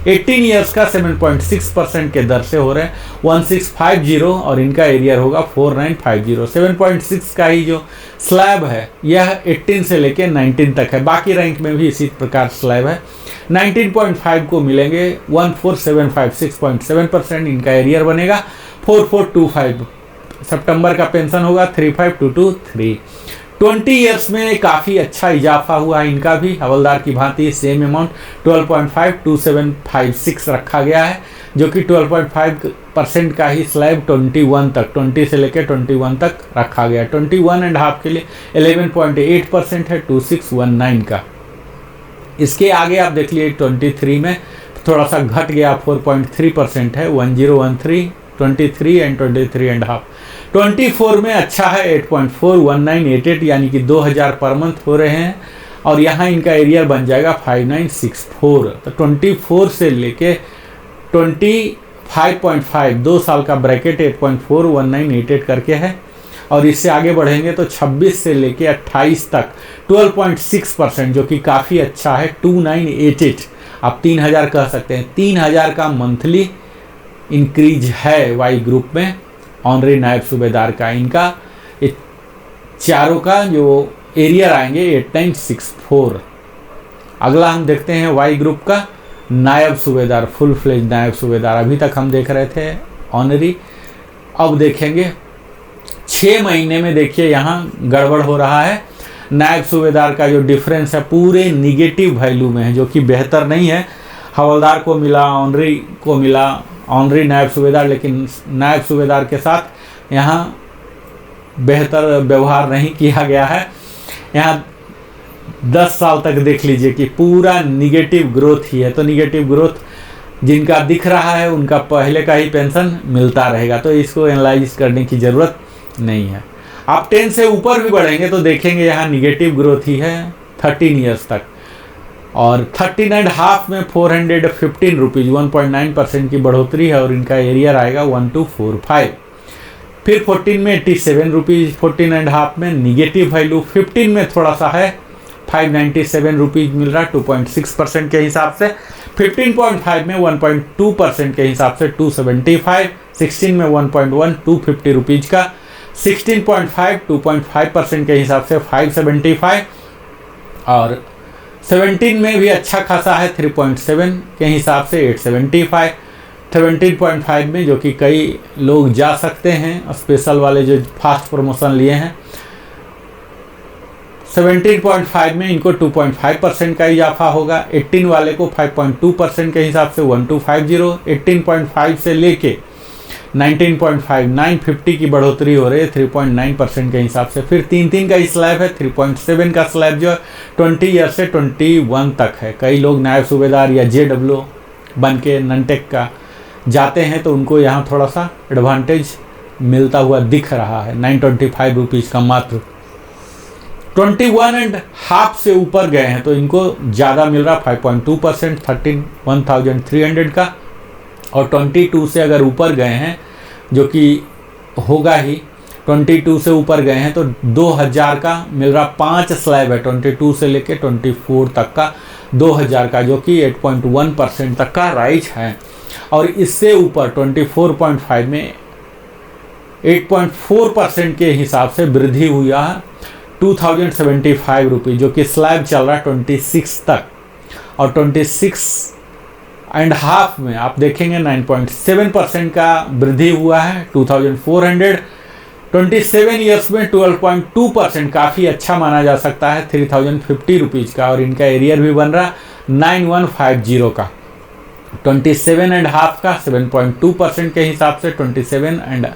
18 ईयर्स का 7.6% के दर से हो रहे हैं, 1650, और इनका एरियर होगा 4950। 7.6 का ही जो स्लैब है यह 18 से लेके 19 तक है, बाकी रैंक में भी इसी प्रकार स्लैब है। 19.5 को मिलेंगे 14756.7%, इनका एरियर बनेगा 4425। सितंबर का पेंशन होगा 35223। 20 ईयर्स में काफ़ी अच्छा इजाफा हुआ है इनका भी, हवलदार की भांति सेम अमाउंट 12.52756 रखा गया है, जो कि 12.5% का ही स्लैब 21 तक, 20 से लेकर 21 तक रखा गया। 21.5 के लिए 11.8% है, 2619 का। इसके आगे आप देख लिए 23 में थोड़ा सा घट गया, 4.3% है, 1013, 23 एंड 23.5। 24 में अच्छा है, 8.41988, यानी कि 2000 पर मंथ हो रहे हैं, और यहाँ इनका एरियर बन जाएगा 5964। तो 24 से लेके 25.5, 2 साल का ब्रैकेट 8.41988 करके है, और इससे आगे बढ़ेंगे तो 26 से लेके 28 तक 12.6%, जो कि काफ़ी अच्छा है, 2988। आप 3000 कह सकते हैं, 3000 का मंथली इंक्रीज है वाई ग्रुप में ऑनरी नायब सूबेदार का। इनका चारों का जो एरियर आएंगे 8964। अगला हम देखते हैं वाई ग्रुप का नायब सूबेदार, फुल फ्लेज नायब सूबेदार। अभी तक हम देख रहे थे ऑनरी, अब देखेंगे 6 महीने में। देखिए यहाँ गड़बड़ हो रहा है, नायब सूबेदार का जो डिफरेंस है पूरे निगेटिव वैल्यू में है, जो कि बेहतर नहीं है। हवलदार को मिला, ऑनरी को मिला, ऑनरी नायब सूबेदार, लेकिन नायब सूबेदार के साथ यहाँ बेहतर व्यवहार नहीं किया गया है। यहाँ 10 साल तक देख लीजिए कि पूरा निगेटिव ग्रोथ ही है। तो निगेटिव ग्रोथ जिनका दिख रहा है उनका पहले का ही पेंशन मिलता रहेगा, तो इसको एनालाइज करने की ज़रूरत नहीं है। आप 10 से ऊपर भी बढ़ेंगे तो देखेंगे यहाँ निगेटिव ग्रोथ ही है 13 ईयर्स तक, और 13.5 में 415 रुपीज़, 1.9% की बढ़ोतरी है, और इनका एरियर आएगा 1245। फिर 14 में 87 रुपीज़, 14.5 में निगेटिव वैल्यू, 15 में थोड़ा सा है 597 रुपीज़ मिल रहा है, 2.6% के हिसाब से। 15.5 में 1.2% के हिसाब से 275, 16 में 1.1, 250 रुपीज़ का, 16.5 2.5% के हिसाब से 575, और 17 में भी अच्छा खासा है 3.7 के हिसाब से 875। 17.5 में जो कि कई लोग जा सकते हैं, स्पेशल वाले जो फास्ट प्रमोशन लिए हैं। 17.5 में इनको 2.5% का इजाफा होगा। 18 वाले को 5.2% के हिसाब से 1250। 18.5 से लेके 19.5 950 की बढ़ोतरी हो रही है 3.9% के हिसाब से। फिर 3 का स्लैब है, 3.7 का स्लैब जो है 20 ईयर से 21 तक है। कई लोग नायब सूबेदार या JW बन के ननटेक का जाते हैं तो उनको यहाँ थोड़ा सा एडवांटेज मिलता हुआ दिख रहा है। 925 रुपीज़ का मात्र। 21.5 से ऊपर गए हैं तो इनको ज़्यादा मिल रहा 5.2%, 13,300 का। और 22 से अगर ऊपर गए हैं, जो कि होगा ही, 22 से ऊपर गए हैं तो 2000 का मिल रहा। 5 स्लैब है 22 से लेके 24 तक का 2000 का, जो कि 8.1% तक का राइज है। और इससे ऊपर 24.5 में 8.4% के हिसाब से वृद्धि हुआ है। 2075 रुपीज़, जो कि स्लैब चल रहा है 26 तक, और 26.5 में आप देखेंगे 9.7% का वृद्धि हुआ है। 2427 ईयर्स में 12.2%, काफ़ी अच्छा माना जा सकता है 3050 रुपीज़ का, और इनका एरियर भी बन रहा 9150 का। 27.5 का 7.2% के हिसाब से 27 एंड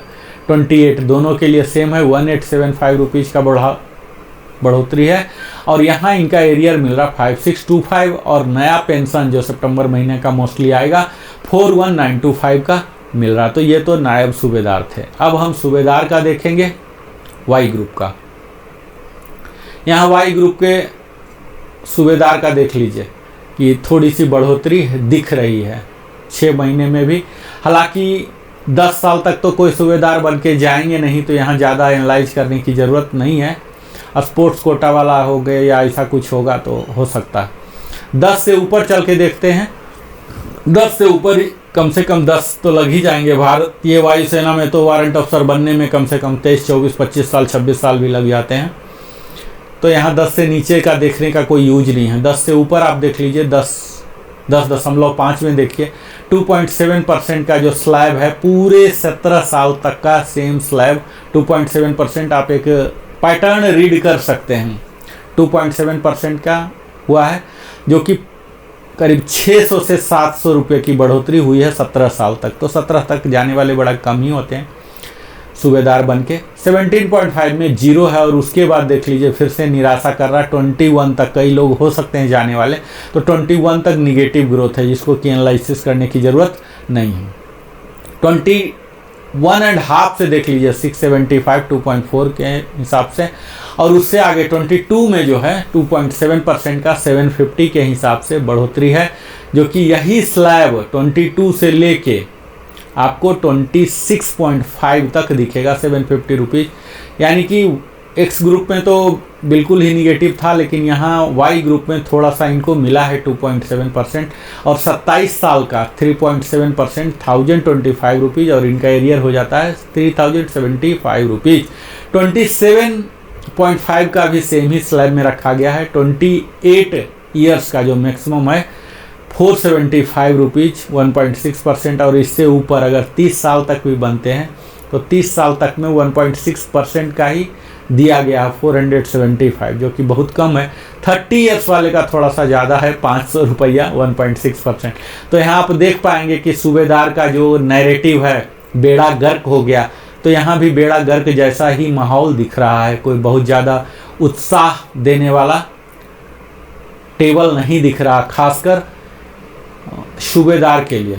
28 दोनों के लिए सेम है, 1875 रुपीज़ का बढ़ोतरी है। और यहाँ इनका एरियर मिल रहा 5625, और नया पेंशन जो सितंबर महीने का मोस्टली आएगा 41925 का मिल रहा। तो ये तो नायब सूबेदार थे। अब हम सूबेदार का देखेंगे, वाई ग्रुप का। यहाँ वाई ग्रुप के सूबेदार का देख लीजिए कि थोड़ी सी बढ़ोतरी दिख रही है 6 महीने में भी। हालांकि 10 साल तक तो कोई सूबेदार बन के जाएंगे नहीं, तो यहाँ ज़्यादा एनालाइज करने की ज़रूरत नहीं है। स्पोर्ट्स कोटा वाला हो गए या ऐसा कुछ होगा तो हो सकता है। 10 से ऊपर चल के देखते हैं। 10 से ऊपर कम से कम 10 तो लग ही जाएंगे। भारतीय वायुसेना में तो वारंट अफसर बनने में कम से कम 23, 24, 25 साल, 26 साल भी लग जाते हैं। तो यहाँ 10 से नीचे का देखने का कोई यूज नहीं है। 10 से ऊपर आप देख लीजिए, 10.5 में देखिए 2.7% का जो स्लैब है, पूरे 17 साल तक का सेम स्लैब 2.7%। आप एक पैटर्न रीड कर सकते हैं। 2.7% का हुआ है, जो कि करीब 600 से 700 रुपये की बढ़ोतरी हुई है 17 साल तक। तो 17 तक जाने वाले बड़ा कम ही होते हैं सूबेदार बन के। 17.5 में 0 है, और उसके बाद देख लीजिए फिर से निराशा कर रहा है। 21 तक कई लोग हो सकते हैं जाने वाले, तो 21 तक निगेटिव ग्रोथ है, जिसको कि एनालिसिस करने की ज़रूरत नहीं है। 21.5 से देख लीजिए 675, 2.4 के हिसाब से, और उससे आगे 22 में जो है 2.7% का 750 के हिसाब से बढ़ोतरी है, जो कि यही स्लैब 22 से लेके आपको 26.5 तक दिखेगा 750 रुपीज़। यानी कि एक्स ग्रुप में तो बिल्कुल ही निगेटिव था, लेकिन यहाँ वाई ग्रुप में थोड़ा सा इनको मिला है 2.7%, और 27 साल का 3.7% 1025 रुपीज़, और इनका एरियर हो जाता है 3075 रुपीज़। 27.5 का भी सेम ही स्लैब में रखा गया है। 28 ईयर्स का जो मैक्सिमम है 475 रुपीज़, 1.6%, और इससे ऊपर अगर 30 साल तक भी बनते हैं तो 30 साल तक में 1.6% का ही दिया गया 475, जो कि बहुत कम है। 30 ईयर्स वाले का थोड़ा सा ज़्यादा है, 500 रुपया, 1.6%। तो यहाँ आप देख पाएंगे कि सूबेदार का जो नैरेटिव है बेड़ा गर्क हो गया, तो यहाँ भी बेड़ा गर्क जैसा ही माहौल दिख रहा है। कोई बहुत ज़्यादा उत्साह देने वाला टेबल नहीं दिख रहा, खासकर सूबेदार के लिए।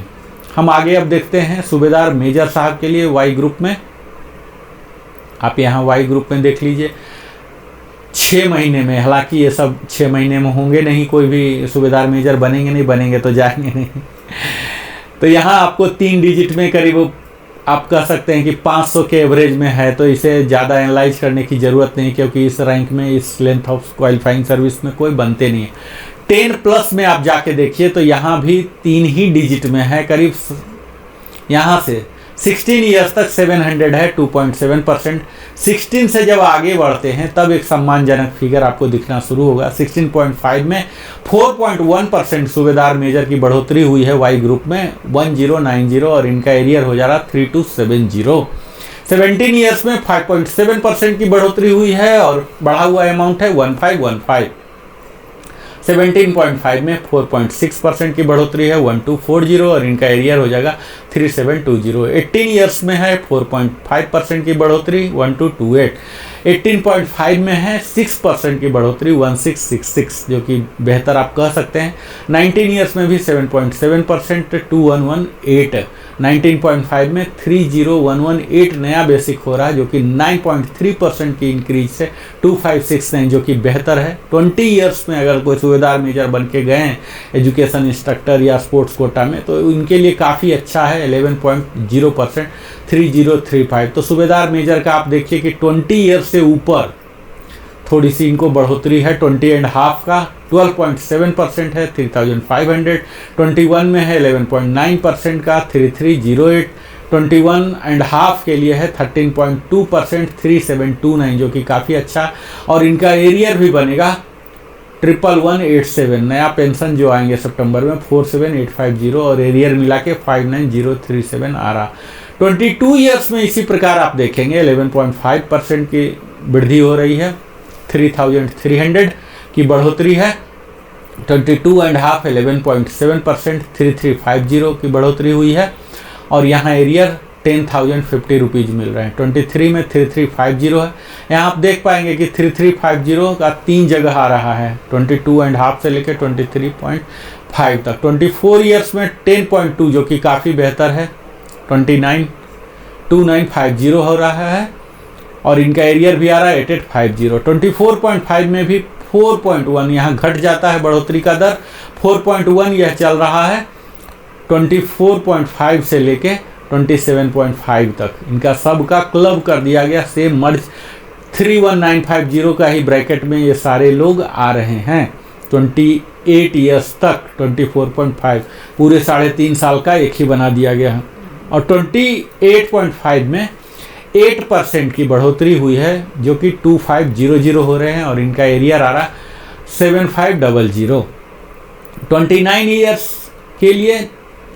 हम आगे अब देखते हैं सूबेदार मेजर साहब के लिए वाई ग्रुप में। आप यहाँ वाई ग्रुप में देख लीजिए 6 महीने में, हालांकि ये सब 6 महीने में होंगे नहीं, कोई भी सूबेदार मेजर बनेंगे तो जाएंगे नहीं। तो यहाँ आपको 3 डिजिट में करीब आप कह सकते हैं कि 500 के एवरेज में है, तो इसे ज़्यादा एनालाइज करने की ज़रूरत नहीं, क्योंकि इस रैंक में, इस लेंथ ऑफ क्वालिफाइंग सर्विस में कोई बनते नहीं है। 10+ में आप जाके देखिए तो यहाँ भी 3 ही डिजिट में है, करीब यहाँ से 16 ईयर्स तक 700 है, 2.7%। 16 से जब आगे बढ़ते हैं तब एक सम्मानजनक फिगर आपको दिखना शुरू होगा। 16.5 में 4.1% सूबेदार मेजर की बढ़ोतरी हुई है वाई ग्रुप में 1090, और इनका एरियर हो जा रहा 3270। 17 ईयर्स में 5.7% की बढ़ोतरी हुई है, और बढ़ा हुआ अमाउंट है 1515। 17.5 में 4.6% की बढ़ोतरी है 1240, और इनका एरियर हो जाएगा 3720। 18 ईयर्स में है 4.5% की बढ़ोतरी 1228। 18.5 में है 6% की बढ़ोतरी 1666, जो कि बेहतर आप कह सकते हैं। 19 ईयर्स में भी 7.7% 2118। 19.5 में 30118 नया बेसिक हो रहा है, जो कि 9.3% की इंक्रीज से 2569, जो कि बेहतर है। 20 ईयर्स में अगर कोई सूबेदार मेजर बन के गए हैं एजुकेशन इंस्ट्रक्टर या स्पोर्ट्स कोटा में, तो इनके लिए काफ़ी अच्छा है 11.0% 3035। तो सूबेदार मेजर का आप देखिए कि 20 ईयर्स से ऊपर थोड़ी सी इनको बढ़ोतरी है। 20.5 का 12.7% है 3500। 21 में है 11.9% का 3308। 21.5 के लिए है 13.2%, 3729, जो कि काफ़ी अच्छा। और इनका एरियर भी बनेगा 11187। नया पेंशन जो आएंगे सितंबर में 47850 और एरियर मिला के 59037 आ रहा। 22 ईयर्स में इसी प्रकार आप देखेंगे 11.5% की वृद्धि हो रही है, 3300 की बढ़ोतरी है। 22.5 11.7%, 3350 की बढ़ोतरी हुई है। और यहाँ एरियर 10,050 रुपीज़ मिल रहे हैं। 23 में 3350 है। यहाँ आप देख पाएंगे कि 3350 का 3 जगह आ रहा है, 22.5 से लेकर 23.5 तक। 24 ईयर्स में 10.2 जो कि काफ़ी बेहतर है, 2950 हो रहा है। और इनका एरियर भी आ रहा है 8850। 24.5 में भी 4.1, यहाँ घट जाता है बढ़ोतरी का दर, 4.1 यह चल रहा है 24.5 से लेके 27.5 तक। इनका सब का क्लब कर दिया गया, सेम मर्ज 31950 का ही ब्रैकेट में ये सारे लोग आ रहे हैं। 28 ईयर्स तक 24.5 पूरे 3.5 साल का एक ही बना दिया गया है। और 28.5 में 8% की बढ़ोतरी हुई है, जो कि 2500 हो रहे हैं। और इनका एरियर आ रहा 7500। 29 ईयर्स के लिए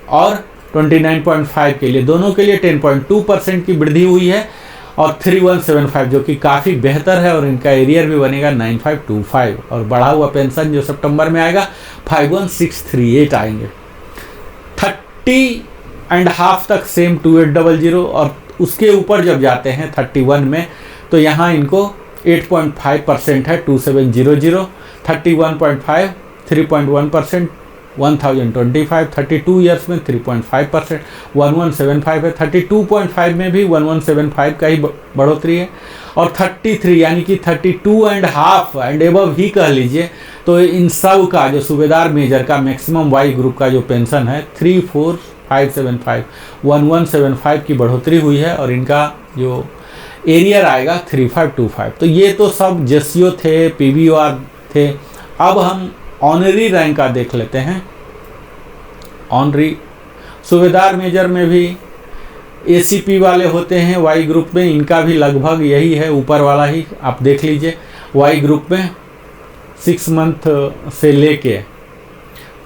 और 29.5 के लिए, दोनों के लिए 10.2% की वृद्धि हुई है। और 3175 जो कि काफ़ी बेहतर है। और इनका एरियर भी बनेगा 9525। और बढ़ा हुआ पेंशन जो सितंबर में आएगा 51638 आएंगे। 30.5 तक सेम 2800। और उसके ऊपर जब जाते हैं 31 में, तो यहाँ इनको 8.5% है 2700। 31.5 3.1%, 1025। 32 ईयर्स में 3.5%, 1175 है। 32.5 में भी 1175 का ही बढ़ोतरी है। और 33 यानी कि 32.5 एंड एबव ही कह लीजिए, तो इन सब का जो सूबेदार मेजर का मैक्सिमम वाई ग्रुप का जो पेंशन है 34575, 1175 की बढ़ोतरी हुई है। और इनका जो एरियर आएगा 3525। तो ये तो सब जेसीओ थे, पीवीआर थे। अब हम ऑनरी रैंक का देख लेते हैं। ऑनरी सूबेदार मेजर में भी एसीपी वाले होते हैं वाई ग्रुप में, इनका भी लगभग यही है, ऊपर वाला ही आप देख लीजिए। वाई ग्रुप में 6 मंथ से लेके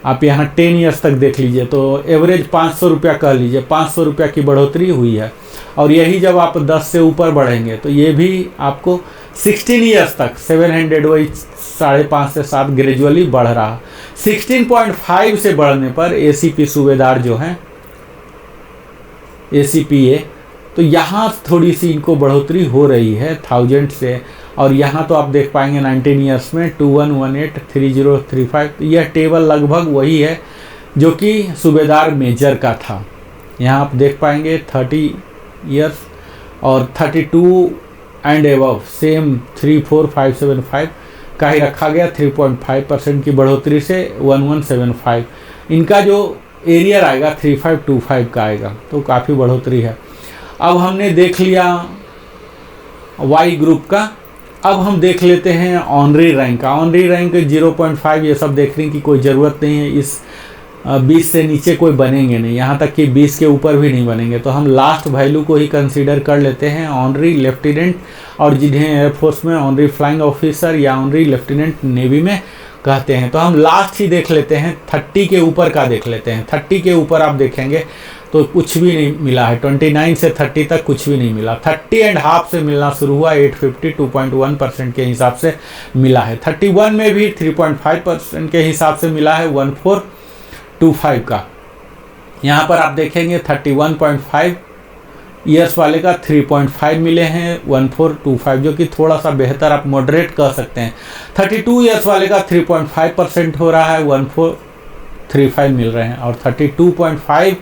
आप यहाँ 10 ईयर्स तक देख लीजिए, तो एवरेज 500 रुपया कह लीजिए, 500 रुपया की बढ़ोतरी हुई है। और यही जब आप 10 से ऊपर बढ़ेंगे तो ये भी आपको 16 ईयर्स तक 700, वही 5.5 से 7 ग्रेजुअली बढ़ रहा। 16.5 से बढ़ने पर एसीपी सूबेदार जो हैं, एसीपीए, तो यहाँ थोड़ी सी इनको बढ़ोतरी हो रही है 1000 से। और यहाँ तो आप देख पाएंगे 19 ईयर्स में 21183035। तो यह टेबल लगभग वही है जो कि सूबेदार मेजर का था। यहाँ आप देख पाएंगे 30 ईयर्स और 32 एंड एबव सेम 34575 का ही रखा गया। 3.5% की बढ़ोतरी से 1175। इनका जो एरियर आएगा 3525 का आएगा, तो काफ़ी बढ़ोतरी है। अब हमने देख लिया वाई ग्रुप का। अब हम देख लेते हैं ऑनरी रैंक का। ऑनरी रैंक 0.5 ये सब देखने की कोई ज़रूरत नहीं है। इस 20 से नीचे कोई बनेंगे नहीं, यहाँ तक कि 20 के ऊपर भी नहीं बनेंगे। तो हम लास्ट वैल्यू को ही कंसीडर कर लेते हैं, ऑनरी लेफ्टिनेंट, और जिन्हें एयरफोर्स में ऑनरी फ्लाइंग ऑफिसर या ऑनरी लेफ्टिनेंट नेवी में कहते हैं। तो हम लास्ट ही देख लेते हैं, 30 के ऊपर का देख लेते हैं। 30 के ऊपर आप देखेंगे तो कुछ भी नहीं मिला है। 29 से 30 तक कुछ भी नहीं मिला। 30.5 से मिलना शुरू हुआ, 850 2.1% के हिसाब से मिला है। 31 में भी 3.5% के हिसाब से मिला है 1425 का। यहाँ पर आप देखेंगे 31.5 ईयर्स वाले का 3.5 मिले हैं 1425, जो कि थोड़ा सा बेहतर आप मॉडरेट कह सकते हैं। 32 ईयर्स वाले का 3.5% हो रहा है 1435 मिल रहे हैं। और 32.5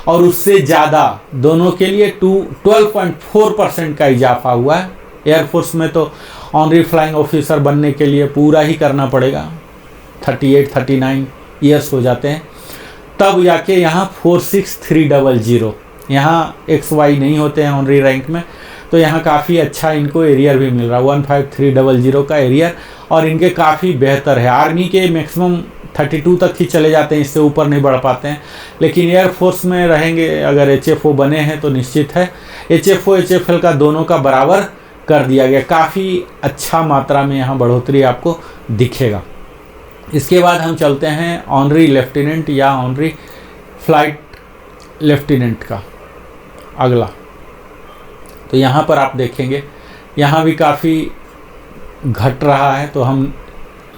और उससे ज़्यादा दोनों के लिए 12.4% का इजाफा हुआ है। एयरफोर्स में तो ऑनरी फ्लाइंग ऑफिसर बनने के लिए पूरा ही करना पड़ेगा, 38-39 ईयर्स हो जाते हैं, तब जाके यहाँ 46300। यहाँ XY नहीं होते हैं ऑनरी रैंक में, तो यहाँ काफ़ी अच्छा इनको एरियर भी मिल रहा है 15300 का एरियर। और इनके काफ़ी बेहतर है। आर्मी के मैक्सिमम 32 तक ही चले जाते हैं, इससे ऊपर नहीं बढ़ पाते हैं। लेकिन एयरफोर्स में रहेंगे अगर HFO बने हैं तो निश्चित है HFO HFL का दोनों का बराबर कर दिया गया। काफ़ी अच्छा मात्रा में यहाँ बढ़ोतरी आपको दिखेगा। इसके बाद हम चलते हैं ऑनरी लेफ्टिनेंट या ऑनरी फ्लाइट लेफ्टिनेंट का अगला। तो यहाँ पर आप देखेंगे यहाँ भी काफ़ी घट रहा है, तो हम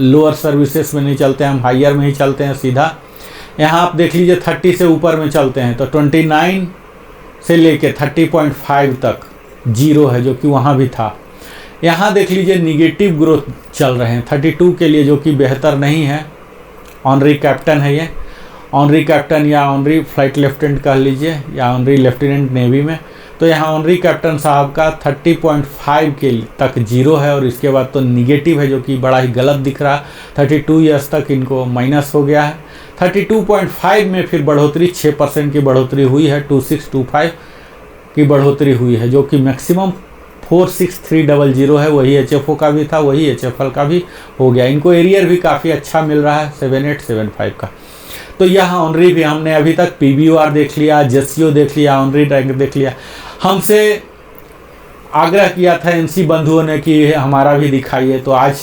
लोअर सर्विसेज में नहीं चलते हैं, हम हायर में ही चलते हैं सीधा। यहाँ आप देख लीजिए 30 से ऊपर में चलते हैं तो 29 से लेके 30.5 तक जीरो है, जो कि वहाँ भी था। यहाँ देख लीजिए निगेटिव ग्रोथ चल रहे हैं 32 के लिए, जो कि बेहतर नहीं है। ऑनरी कैप्टन है ये, ऑनरी कैप्टन या ऑनरी फ्लाइट लेफ्टिनेंट कह लीजिए या ऑनरी लेफ्टिनेंट नेवी में। तो यहाँ ऑनरी कैप्टन साहब का 30.5 के तक जीरो है और इसके बाद तो निगेटिव है, जो कि बड़ा ही गलत दिख रहा है। 32 ईयर्स तक इनको माइनस हो गया है। 32.5 में फिर बढ़ोतरी 6% की बढ़ोतरी हुई है, 2625 की बढ़ोतरी हुई है, जो कि मैक्सिमम 46300 है। वही HFO का भी था, वही HFL का भी हो गया। इनको एरियर भी काफ़ी अच्छा मिल रहा है 7875 का। तो यह ऑनरी भी हमने अभी तक PBOR देख लिया, जेसीओ देख लिया, ऑनरी रैंक देख लिया। हमसे आग्रह किया था NC बंधुओं ने कि हमारा भी दिखाइए, तो आज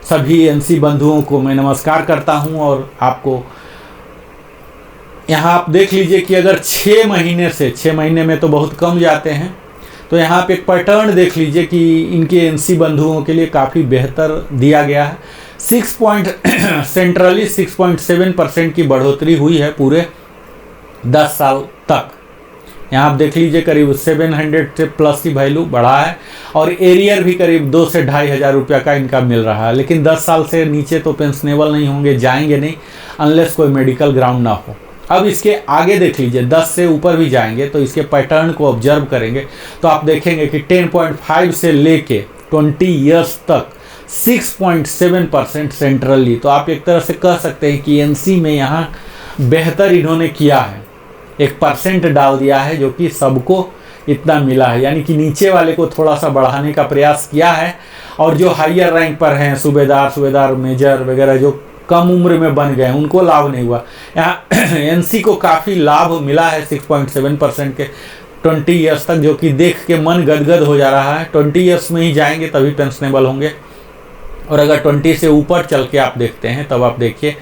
सभी NC बंधुओं को मैं नमस्कार करता हूं। और आपको यहाँ आप देख लीजिए कि अगर 6 महीने से 6 महीने में तो बहुत कम जाते हैं, तो यहाँ पे एक पैटर्न देख लीजिए कि इनके NC बंधुओं के लिए काफ़ी बेहतर दिया गया है। सेंट्रली 6.7% की बढ़ोतरी हुई है पूरे 10 साल तक। यहाँ आप देख लीजिए करीब 700 से प्लस की वैल्यू बढ़ा है और एरियर भी करीब 2 से 2500 रुपये का इनका मिल रहा है। लेकिन 10 साल से नीचे तो पेंशनेबल नहीं होंगे, जाएंगे नहीं अनलेस कोई मेडिकल ग्राउंड ना हो। अब इसके आगे देख लीजिए 10 से ऊपर भी जाएंगे तो इसके पैटर्न को ऑब्जर्व करेंगे तो आप देखेंगे कि 10.5 से लेके 20 ईयर्स तक 6.7% सेंट्रली। तो आप एक तरह से कह सकते हैं कि NC में यहाँ बेहतर इन्होंने किया है, 1% डाल दिया है, जो कि सबको इतना मिला है। यानी कि नीचे वाले को थोड़ा सा बढ़ाने का प्रयास किया है और जो हायर रैंक पर हैं सूबेदार मेजर वगैरह जो कम उम्र में बन गए उनको लाभ नहीं हुआ। यहाँ NC को काफ़ी लाभ मिला है 6.7% के 20 ईयर्स तक, जो कि देख के मन गदगद हो जा रहा है। 20 ईयर्स में ही जाएंगे तभी पेंशनेबल होंगे। और अगर 20 से ऊपर चल के आप देखते हैं तब आप देखिए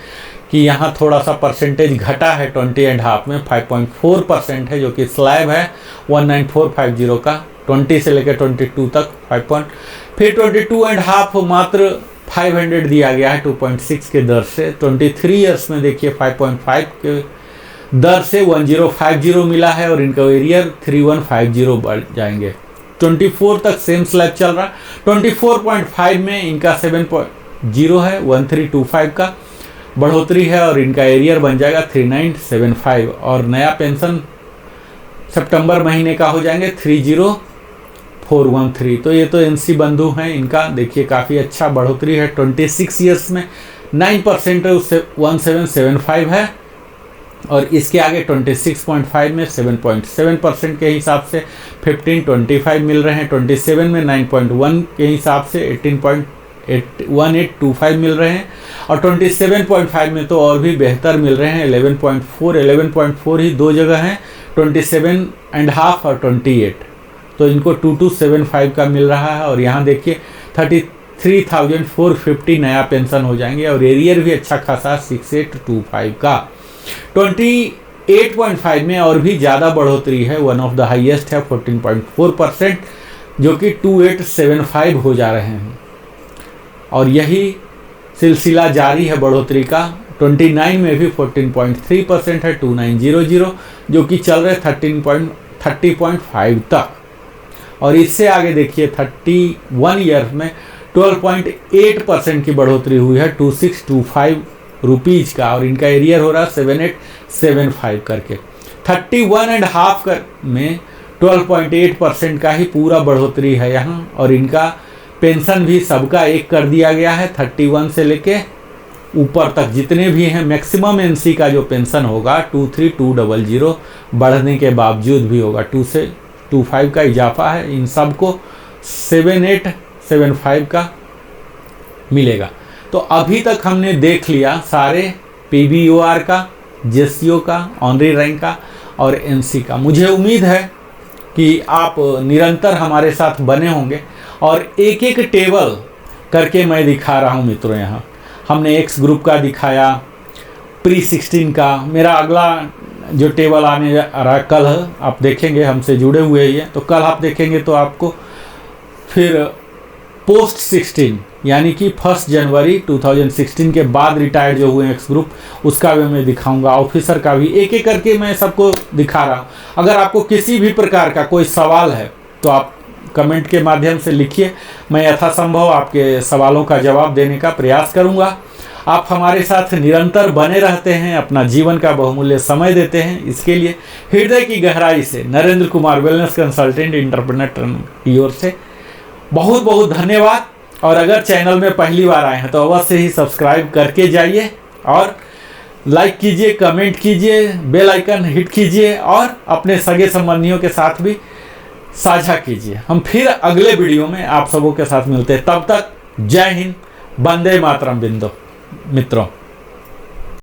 कि यहाँ थोड़ा सा परसेंटेज घटा है 20.5 में 5.4% है, जो कि स्लैब है 19450 का। 20 से लेकर 22 तक 5. फिर 22.5 मात्र 500 दिया गया है 2.6 के दर से। 23 ईयर्स में देखिए 5.5 के दर से 1050 मिला है और इनका एरियर 3150 बढ़ जाएंगे। 24 तक सेम स्लैब चल रहा। 24.5 में इनका 7.0 है 1325 का बढ़ोतरी है और इनका एरियर बन जाएगा 3975 और नया पेंशन सितंबर महीने का हो जाएंगे 30413। तो ये तो NC बंधु हैं, इनका देखिए काफ़ी अच्छा बढ़ोतरी है। 26 ईयर्स में 9% है, उससे 1775 है और इसके आगे 26.5 में 7.7% के हिसाब से 1525 मिल रहे हैं। 27 में 9.1 के हिसाब से 1825 मिल रहे हैं और 27.5 में तो और भी बेहतर मिल रहे हैं 11.4 ही दो जगह हैं, 27.5 और 28। तो इनको 2275 का मिल रहा है और यहाँ देखिए 33,450 नया पेंशन हो जाएंगे और एरियर भी अच्छा खासा 6825 का। 28.5 में और भी ज़्यादा बढ़ोतरी है, वन ऑफ द हाईएस्ट है 14.4%, जो कि 2875 हो जा रहे हैं और यही सिलसिला जारी है बढ़ोतरी का। 29 में भी 14.3% है 2900, जो कि चल रहे 30.5 तक और इससे आगे देखिए 31 ईयर में 12.8% की बढ़ोतरी हुई है 2625 रुपीज़ का और इनका एरियर हो रहा 7875 करके। 31.5 में 12.8% का ही पूरा बढ़ोतरी है यहाँ और इनका पेंशन भी सबका एक कर दिया गया है 31 से लेके ऊपर तक जितने भी हैं। मैक्सिमम NC का जो पेंशन होगा 23200 बढ़ने के बावजूद भी होगा, 2 से 25 का इजाफा है। इन सब को 7875 का मिलेगा। तो अभी तक हमने देख लिया सारे PBOR का, JCO का, ऑनरी रैंक का और NC का। मुझे उम्मीद है कि आप निरंतर हमारे साथ बने होंगे और एक एक टेबल करके मैं दिखा रहा हूँ मित्रों। यहाँ हमने X ग्रुप का दिखाया, Pre-16 का। मेरा अगला जो टेबल आने जा रहा है कल, आप देखेंगे, हमसे जुड़े हुए ही हैं तो कल आप देखेंगे तो आपको फिर Post-16 यानी कि 1 जनवरी 2016 के बाद रिटायर्ड जो हुए X ग्रुप, उसका भी मैं दिखाऊंगा, ऑफिसर का भी, एक एक करके मैं सबको दिखा रहा हूँ। अगर आपको किसी भी प्रकार का कोई सवाल है तो आप कमेंट के माध्यम से लिखिए, मैं यथासंभव आपके सवालों का जवाब देने का प्रयास करूँगा। आप हमारे साथ निरंतर बने रहते हैं, अपना जीवन का बहुमूल्य समय देते हैं, इसके लिए हृदय की गहराई से Narendra Kumar wellness consultant entrepreneur की ओर से बहुत बहुत धन्यवाद। और अगर चैनल में पहली बार आए हैं तो अवश्य ही सब्सक्राइब करके जाइए और लाइक कीजिए, कमेंट कीजिए, बेल आइकन हिट कीजिए और अपने सगे संबंधियों के साथ भी साझा कीजिए। हम फिर अगले वीडियो में आप सबों के साथ मिलते हैं, तब तक जय हिंद, वंदे मातरम बिंदु मित्रों।